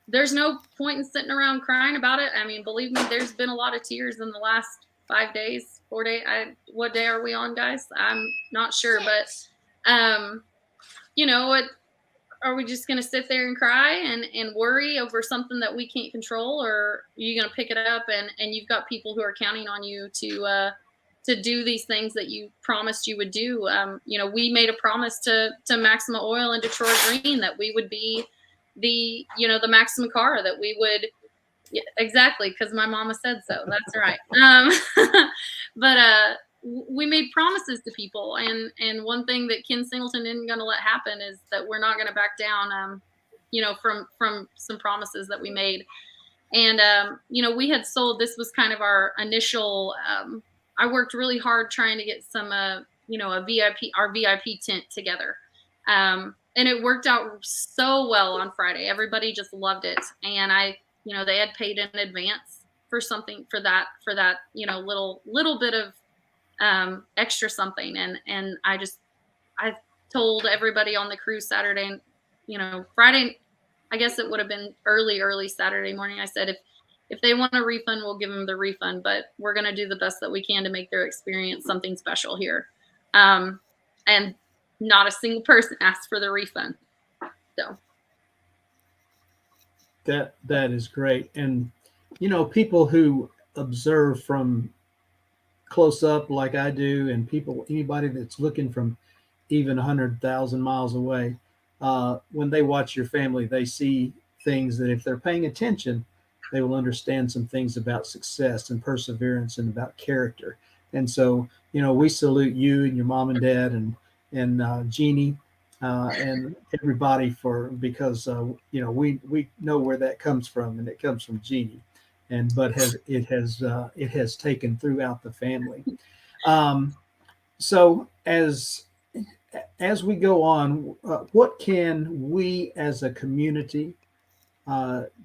There's no point in sitting around crying about it. I mean, believe me, there's been a lot of tears in the last 4 days. What day are we on, guys? I'm not sure, but are we just going to sit there and cry and worry over something that we can't control, or are you going to pick it up and you've got people who are counting on you to do these things that you promised you would do? We made a promise to Maxima Oil and to Troy Green that we would be the Maxima car, that we would, yeah, exactly, because my mama said so. That's right. But we made promises to people, and one thing that Ken Singleton isn't going to let happen is that we're not going to back down, from some promises that we made. And we had sold. This was kind of our initial. I worked really hard trying to get some, our VIP tent together. And it worked out so well on Friday. Everybody just loved it. And they had paid in advance for something for that, little bit of extra something. And I told everybody on the crew Saturday, Friday, I guess it would have been early Saturday morning. I said, if they want a refund, we'll give them the refund, but we're going to do the best that we can to make their experience something special here. And not a single person asked for the refund. So that is great. And, people who observe from close up like I do, and anybody that's looking from even 100,000 miles away, when they watch your family, they see things that if they're paying attention, they will understand some things about success and perseverance and about character. And so, we salute you and your mom and dad and Jeannie and everybody because we know where that comes from, and it comes from Jeannie, but it has taken throughout the family. So as we go on, what can we as a community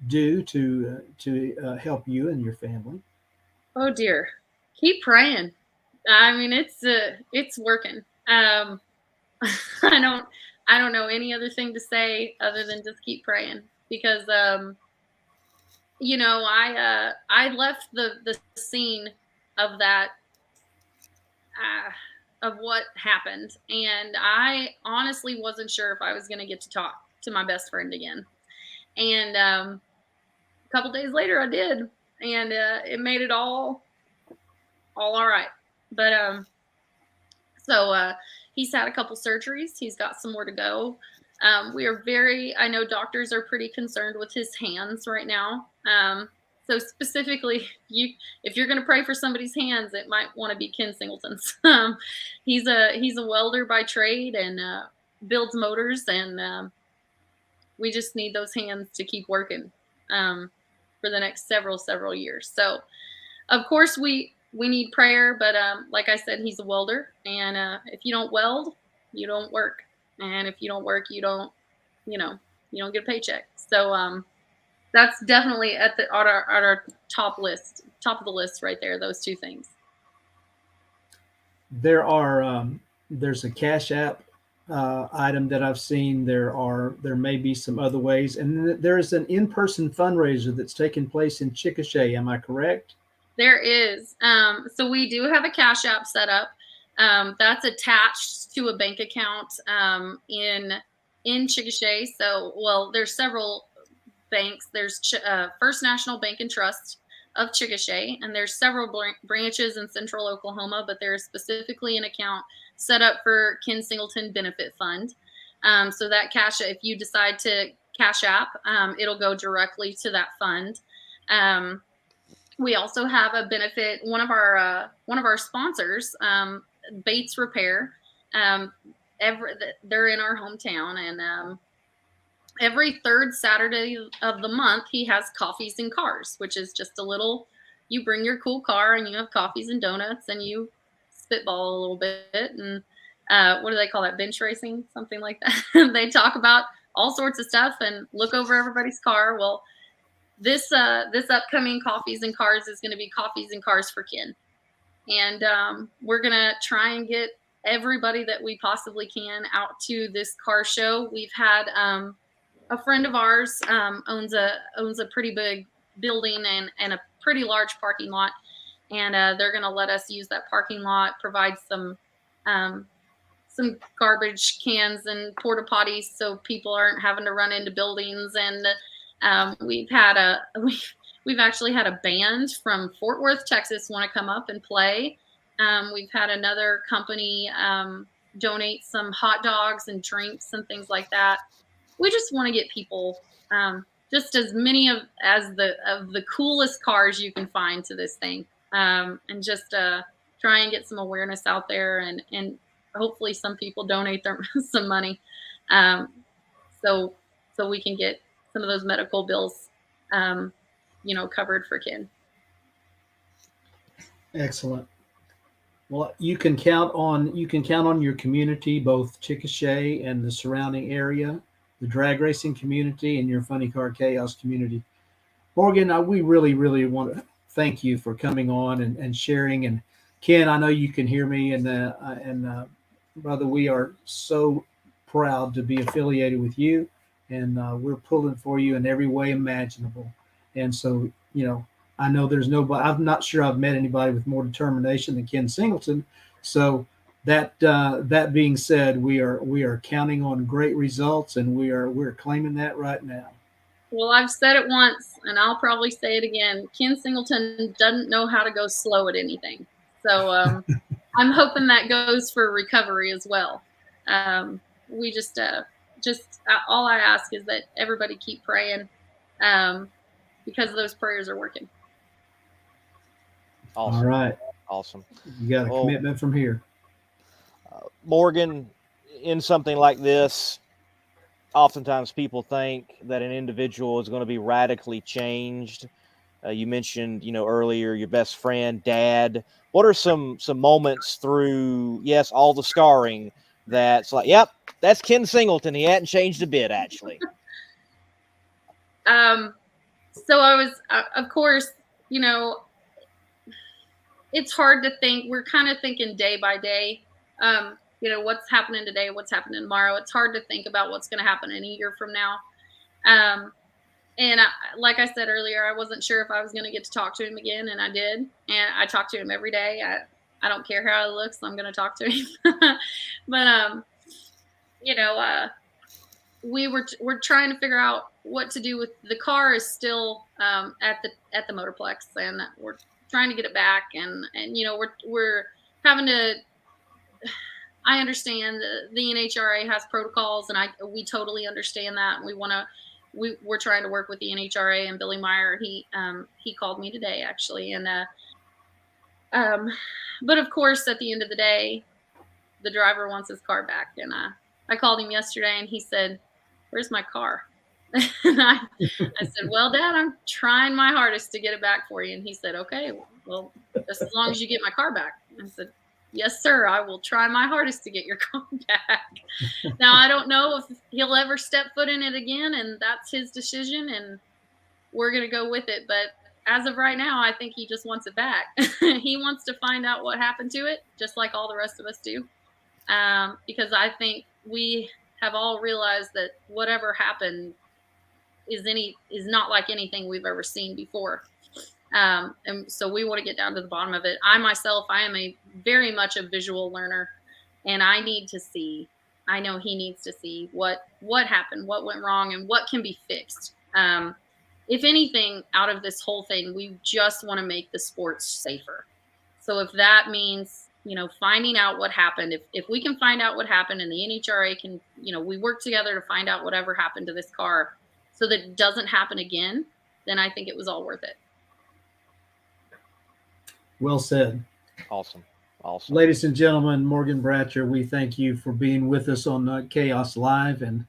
do to help you and your family? Oh dear, keep praying. I mean, it's working. I don't know any other thing to say other than just keep praying, because I left the scene of that, of what happened, and I honestly wasn't sure if I was going to get to talk to my best friend again. And a couple days later, I did, and it made it all right. But so he's had a couple surgeries. He's got some more to go. I know doctors are pretty concerned with his hands right now. So specifically, if you're going to pray for somebody's hands, it might want to be Ken Singleton's. He's a welder by trade and builds motors, and we just need those hands to keep working for the next several years. So, of course, we need prayer, but like I said, he's a welder, and if you don't weld, you don't work, and if you don't work, you don't get a paycheck. So that's definitely at our top of the list right there. Those two things. There's a Cash App item that I've seen. There may be some other ways, and there is an in-person fundraiser that's taking place in 𝐂𝐸𝐻𝐒. Am I correct? There is. So we do have a Cash App set up. That's attached to a bank account in 𝐂𝐸𝐻𝐒. So, well, there's several banks. There's First National Bank and Trust of 𝐂𝐸𝐻𝐒, and there's several branches in Central Oklahoma, but there's specifically an account set up for Ken Singleton Benefit Fund. So that if you decide to Cash App, it'll go directly to that fund. We also have a benefit. One of our sponsors, Bates Repair. They're in our hometown, and every third Saturday of the month, he has Coffees and Cars, which is just a little. You bring your cool car, and you have coffees and donuts, and you spitball a little bit. And what do they call that? Bench racing, something like that. They talk about all sorts of stuff and look over everybody's car. Well, this upcoming Coffees and Cars is going to be Coffees and Cars for Ken, and we're going to try and get everybody that we possibly can out to this car show. We've had a friend of ours owns a pretty big building and a pretty large parking lot, and they're going to let us use that parking lot, provide some garbage cans and porta potties so people aren't having to run into buildings. And we've actually had a band from Fort Worth, Texas, want to come up and play. We've had another company donate some hot dogs and drinks and things like that. We just want to get people, just as many of the coolest cars you can find to this thing, and just try and get some awareness out there, and hopefully some people donate some money, so we can get some of those medical bills, covered for Ken. Excellent. Well, you can count on your community, both 𝐂𝐸𝐻𝐒 and the surrounding area, the drag racing community, and your Funny Car Chaos community. Morgan, we really, really want to thank you for coming on and sharing. And Ken, I know you can hear me, and brother, we are so proud to be affiliated with you, and we're pulling for you in every way imaginable. And so, I know there's nobody. I'm not sure I've met anybody with more determination than Ken Singleton. So that being said, we are counting on great results, and we're claiming that right now. Well, I've said it once, and I'll probably say it again. Ken Singleton doesn't know how to go slow at anything. So I'm hoping that goes for recovery as well. We just all I ask is that everybody keep praying, because those prayers are working. Awesome. All right. Awesome. You got a commitment from here. Morgan, in something like this, oftentimes people think that an individual is going to be radically changed. You mentioned, earlier your best friend, Dad. What are some moments through, yes, all the scarring that's like, yep, that's Ken Singleton. He hadn't changed a bit, actually. So I was, of course, it's hard to think. We're kind of thinking day by day, what's happening today, what's happening tomorrow. It's hard to think about what's going to happen in a year from now. And like I said earlier, I wasn't sure if I was going to get to talk to him again, and I did. And I talk to him every day. I don't care how he looks, I'm going to talk to him. But you know, we're trying to figure out what to do with the car. Is still at the Motorplex, and we're trying to get it back. And you know, we're having to. I understand the NHRA has protocols, and we totally understand that. And we're trying to work with the NHRA and Billy Meyer. He called me today actually, and but of course at the end of the day, the driver wants his car back. And I called him yesterday, and he said, "Where's my car?" And I said, "Well, Dad, I'm trying my hardest to get it back for you." And he said, "Okay, well, just as long as you get my car back." I said, "Yes, sir, I will try my hardest to get your car back." Now, I don't know if he'll ever step foot in it again, and that's his decision, and we're going to go with it. But as of right now, I think he just wants it back. He wants to find out what happened to it, just like all the rest of us do, because I think we have all realized that whatever happened is not like anything we've ever seen before. And so we want to get down to the bottom of it. I am very much a visual learner, and I know he needs to see what happened, what went wrong, and what can be fixed. If anything, out of this whole thing, we just want to make the sports safer. So if that means, you know, finding out what happened, if we can find out what happened, and the NHRA can, you know, we work together to find out whatever happened to this car so that it doesn't happen again, then I think it was all worth it. Well said. Awesome. Ladies and gentlemen, Morgan Bratcher, we thank you for being with us on Chaos Live, and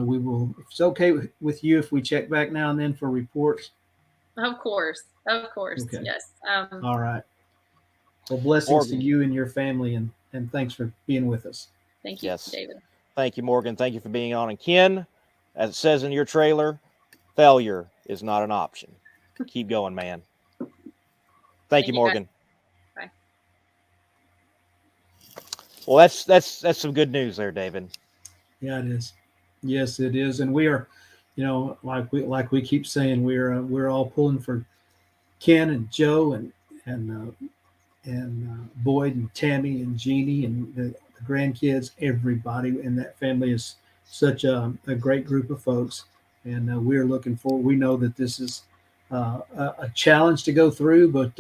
we will, if it's okay with you, if we check back now and then for reports. Of course. Okay. Yes. All right. Well, blessings Morgan. To you and your family, and thanks for being with us. Thank you, David. Thank you, Morgan. Thank you for being on. And Ken, as it says in your trailer, failure is not an option. Keep going, man. Thank you, Morgan. Bye. Well, that's some good news there, David. Yeah, it is. Yes, it is. And we are, you know, like we keep saying, we're all pulling for Ken and Joe and Boyd and Tammy and Jeannie and the grandkids. Everybody in that family is such a great group of folks, and we're looking forward. We know that this is a challenge to go through, but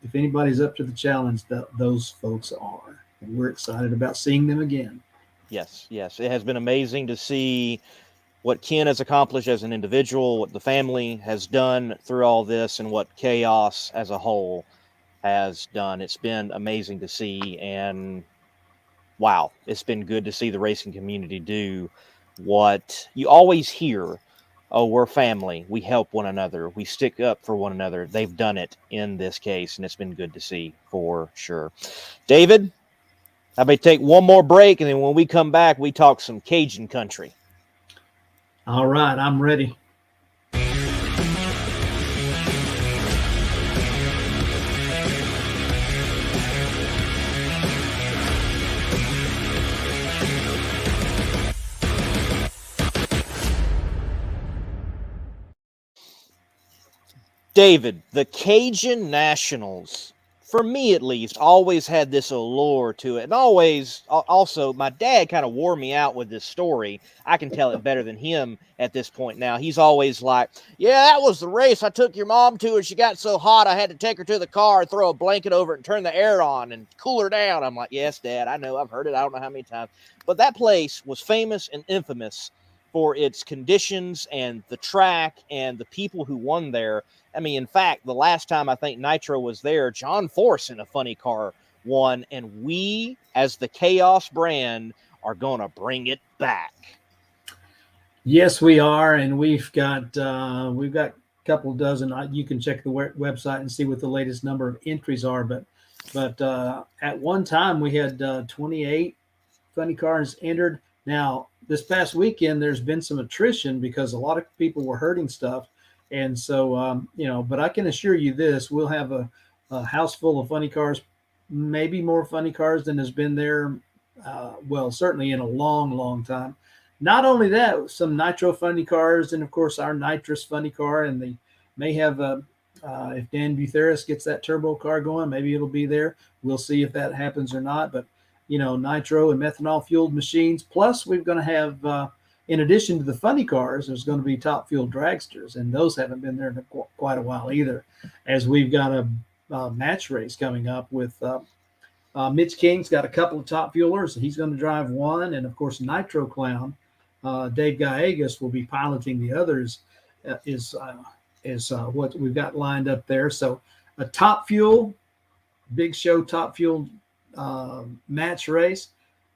if anybody's up to the challenge, those folks are, and we're excited about seeing them again. Yes. It has been amazing to see what Ken has accomplished as an individual, what the family has done through all this, and what Chaos as a whole has done. It's been amazing to see, and wow, it's been good to see the racing community do what you always hear. Oh, we're family. We help one another. We stick up for one another. They've done it in this case, and it's been good to see for sure. David, I may take one more break, and then when we come back, we talk some Cajun country. All right, I'm ready. David, the Cajun Nationals, for me at least, always had this allure to it. And always, also, my dad kind of wore me out with this story. I can tell it better than him at this point now. He's always like, yeah, that was the race I took your mom to, and she got so hot I had to take her to the car and throw a blanket over it and turn the air on and cool her down. I'm like, yes, Dad, I know. I've heard it. I don't know how many times. But that place was famous and infamous for its conditions and the track and the people who won there. I mean, in fact, the last time I think Nitro was there, John Force in a funny car won, and we, as the Chaos brand, are going to bring it back. Yes, we are, and we've got a couple dozen. You can check the website and see what the latest number of entries are. But at one time we had 28 funny cars entered. Now this past weekend, there's been some attrition because a lot of people were hurting stuff. And so, but I can assure you this, we'll have a house full of funny cars, maybe more funny cars than has been there, certainly in a long, long time. not only that, some nitro funny cars, and of course our nitrous funny car, and they may have if Dan Butheris gets that turbo car going, maybe it'll be there. We'll see if that happens or not. But nitro and methanol fueled machines. Plus, we're going to have, in addition to the funny cars, there's going to be top fuel dragsters, and those haven't been there in quite a while either. As we've got a match race coming up with Mitch King's got a couple of top fuelers. He's going to drive one, and of course, Nitro Clown Dave Gallegos will be piloting the others. Is what we've got lined up there. So a top fuel, big show top fuel match race.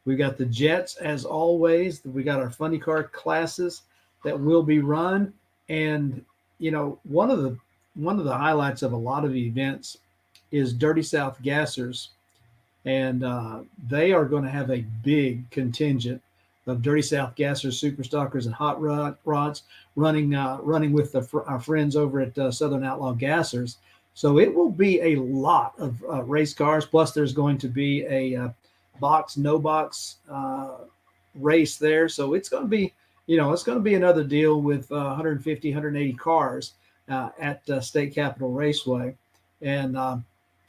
We got the Jets as always. We got our funny car classes that will be run, and one of the highlights of a lot of events is Dirty South Gassers, and they are going to have a big contingent of Dirty South Gassers, Super Stalkers, and Hot Rods running with our friends over at Southern Outlaw Gassers. So it will be a lot of race cars. Plus, there's going to be a box, no box race there. So it's going to be, it's going to be another deal with 150, 180 cars at State Capitol Raceway. And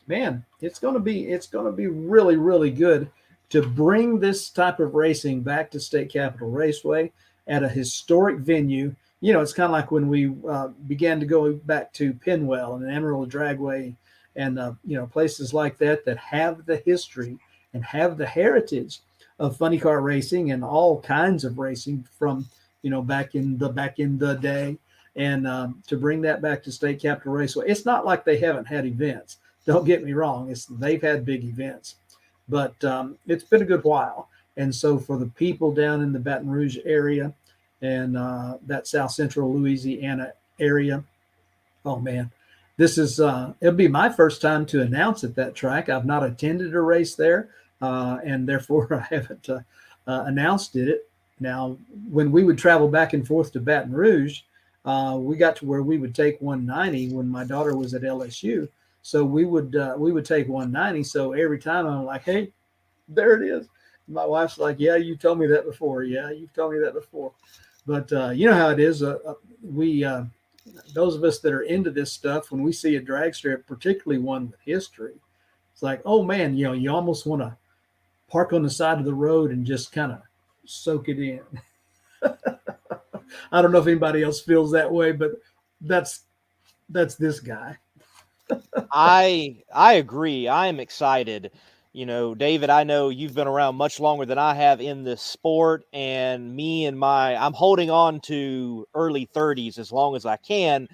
man, it's going to be really, really good to bring this type of racing back to State Capitol Raceway at a historic venue. It's kind of like when we began to go back to Penwell and Amarillo Dragway and, places like that have the history and have the heritage of funny car racing and all kinds of racing from, back in the day. And to bring that back to State Capitol Raceway, it's not like they haven't had events. Don't get me wrong. They've had big events, but it's been a good while. And so for the people down in the Baton Rouge area and that South Central Louisiana area, oh man, this is, it'll be my first time to announce at that track. I've not attended a race there, and therefore I haven't announced it. Now, when we would travel back and forth to Baton Rouge, we got to where we would take 190 when my daughter was at LSU. So we would take 190. So every time I'm like, hey, there it is. My wife's like, yeah, you told me that before. Yeah, you've told me that before. But you know how it is. We those of us that are into this stuff, when we see a drag strip, particularly one with history, it's like, oh man, you almost want to park on the side of the road and just kind of soak it in. I don't know if anybody else feels that way, but that's this guy. I agree. I am excited. David, I know you've been around much longer than I have in this sport, and I'm holding on to early 30s as long as I can.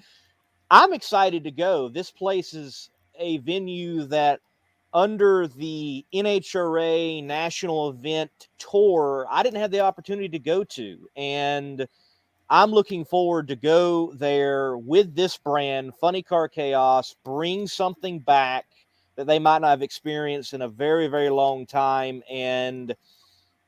I'm excited to go. This place is a venue that under the NHRA National Event Tour, I didn't have the opportunity to go to, and I'm looking forward to go there with this brand, Funny Car Chaos, bring something back that they might not have experienced in a very, very long time, and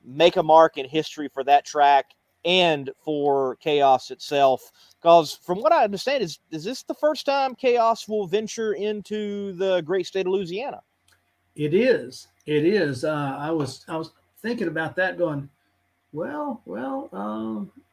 make a mark in history for that track and for Chaos itself. Because from what I understand, is this the first time Chaos will venture into the great state of Louisiana? It is. It is. I was thinking about that, going, well,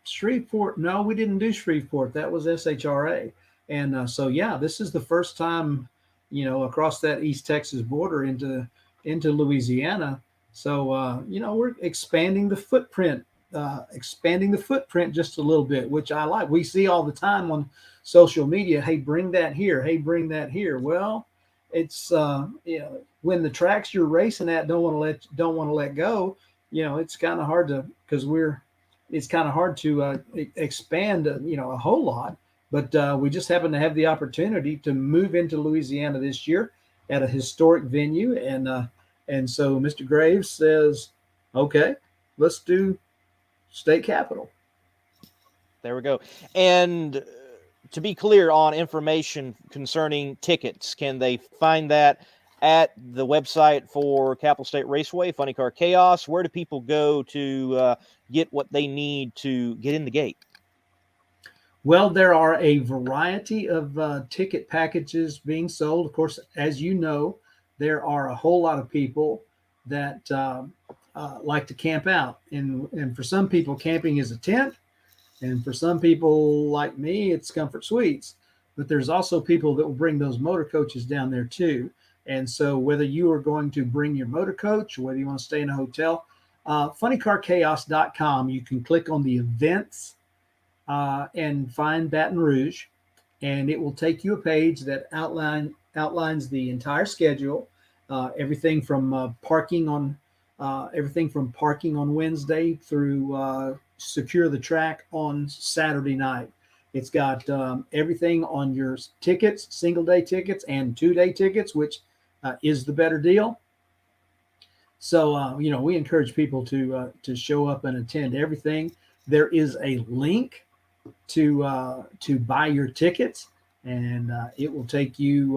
Shreveport. No, we didn't do Shreveport. That was SHRA. And so, yeah, this is the first time, across that East Texas border into Louisiana. So, we're expanding the footprint just a little bit, which I like. We see all the time on social media, hey, bring that here. Hey, bring that here. Well, it's, when the tracks you're racing at don't want to let go, it's kind of hard to, because it's kind of hard to expand, a whole lot. But we just happen to have the opportunity to move into Louisiana this year at a historic venue. And so Mr. Graves says, okay, let's do State Capitol. There we go. And to be clear on information concerning tickets, can they find that at the website for Capital State Raceway, Funny Car Chaos? Where do people go to get what they need to get in the gate? Well, there are a variety of ticket packages being sold. Of course, as you know, there are a whole lot of people that like to camp out. And for some people, camping is a tent. And for some people like me, it's comfort suites. But there's also people that will bring those motor coaches down there too. And so whether you are going to bring your motor coach or whether you want to stay in a hotel, funnycarchaos.com, you can click on the events and find Baton Rouge, and it will take you a page that outlines the entire schedule, everything from parking on Wednesday through secure the track on Saturday night. It's got everything on your tickets, single day tickets and 2-day tickets, which is the better deal. So, we encourage people to show up and attend everything. There is a link to buy your tickets, and it will take you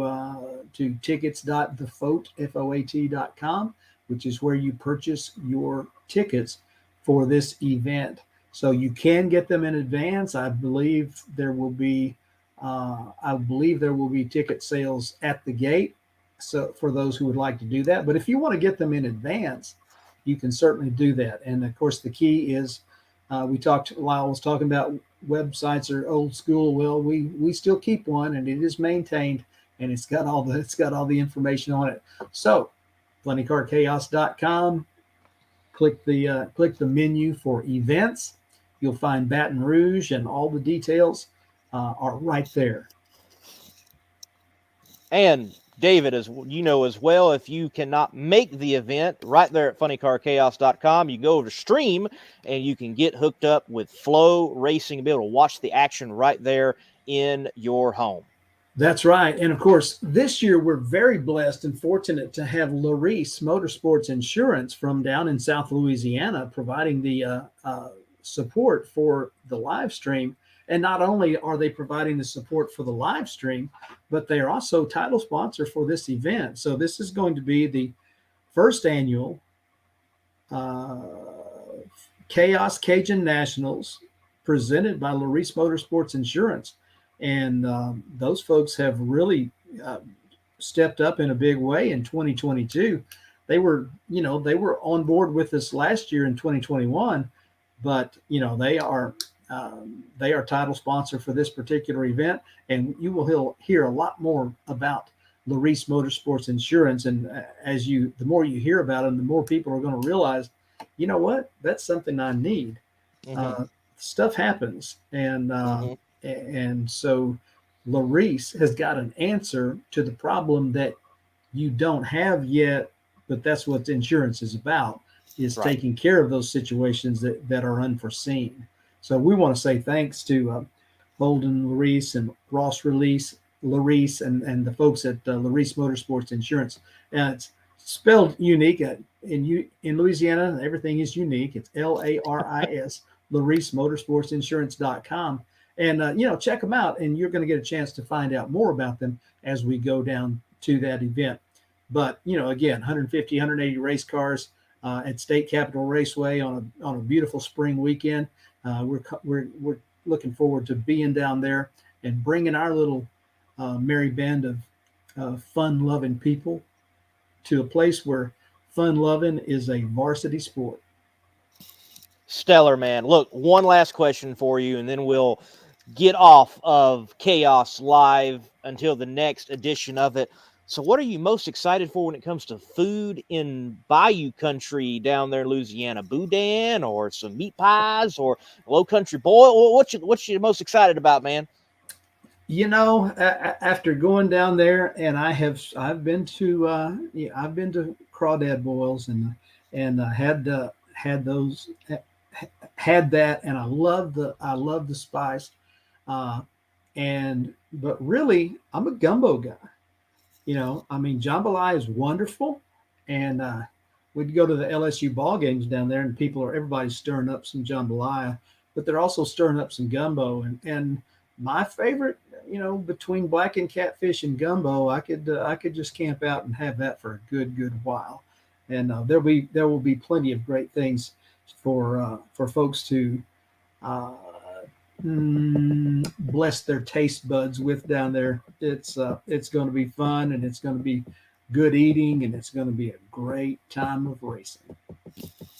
to tickets.thefoat.com, which is where you purchase your tickets for this event. So you can get them in advance. I believe there will be ticket sales at the gate. So for those who would like to do that, but if you want to get them in advance, you can certainly do that. And of course, the key is Lyle was talking about websites are old school. Well, we still keep one, and it is maintained, and it's got all the information on it. So funnycarchaos.com, click the menu for events. You'll find Baton Rouge, and all the details are right there. And David, as you know as well, if you cannot make the event, right there at funnycarchaos.com, you go to stream and you can get hooked up with Flow Racing and be able to watch the action right there in your home. That's right. And of course, this year we're very blessed and fortunate to have Larice Motorsports Insurance from down in South Louisiana providing the support for the live stream. And not only are they providing the support for the live stream, but they are also title sponsor for this event. So this is going to be the first annual Chaos Cajun Nationals presented by Larice Motorsports Insurance. And those folks have really stepped up in a big way in 2022. They were on board with us last year in 2021, but they are title sponsor for this particular event, and you will hear a lot more about Larice Motorsports Insurance. And the more you hear about them, the more people are going to realize, you know what, that's something I need. Mm-hmm. Stuff happens, and so Larice has got an answer to the problem that you don't have yet, but that's what insurance is about, is right. Taking care of those situations that are unforeseen. So we want to say thanks to Holden Larice and Ross Larice and the folks at Larice Motorsports Insurance. It's spelled unique. In Louisiana, everything is unique. It's LARIS, LariceMotorsportsInsurance.com. And, check them out, and you're going to get a chance to find out more about them as we go down to that event. But, again, 150, 180 race cars at State Capitol Raceway on a beautiful spring weekend. We're looking forward to being down there and bringing our little merry band of fun-loving people to a place where fun-loving is a varsity sport. Stellar, man. Look, one last question for you, and then we'll get off of Chaos Live until the next edition of it. So what are you most excited for when it comes to food in Bayou country down there in Louisiana? Boudin or some meat pies or low country boil? What you most excited about, man? After going down there, and I've been to crawdad boils and had that, and I love the spice. But really, I'm a gumbo guy. Jambalaya is wonderful, and we'd go to the LSU ball games down there, and everybody's stirring up some jambalaya, but they're also stirring up some gumbo. And my favorite, between blackened catfish and gumbo, I could just camp out and have that for a good while. And there will be plenty of great things for folks to bless their taste buds with down there. It's going to be fun, and it's going to be good eating, and it's going to be a great time of racing.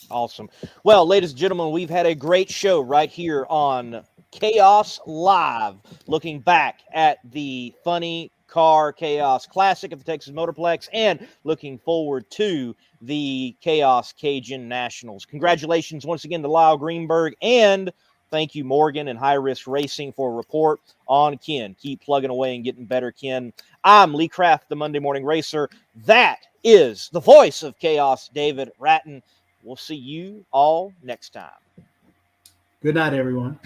Awesome. Well, ladies and gentlemen, we've had a great show right here on Chaos Live, looking back at the Funny Car Chaos Classic at the Texas Motorplex and looking forward to the Chaos Cajun Nationals. Congratulations once again to Lyle Greenberg, and thank you, Morgan and High Risk Racing, for a report on Ken. Keep plugging away and getting better, Ken. I'm Lee Kraft, the Monday Morning Racer. That is the voice of Chaos, David Ratton. We'll see you all next time. Good night, everyone.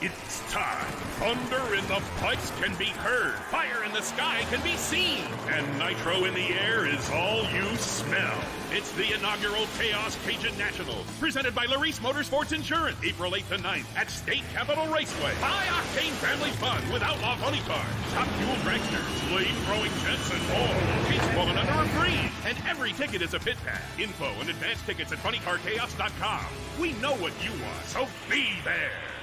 It's time. Thunder in the pipes can be heard. Fire in the sky can be seen. And nitro in the air is all you smell. It's the inaugural 𝐂𝐤𝐿 Cajun Nationals, presented by Larice Motorsports Insurance, April 8th to 9th at State Capitol Raceway. High-octane family fun with outlaw funny cars, top fuel dragsters, flame-throwing jets, and more. It's falling under a breeze, and every ticket is a pit pass. Info and advance tickets at funnycarchaos.com. We know what you want, so be there.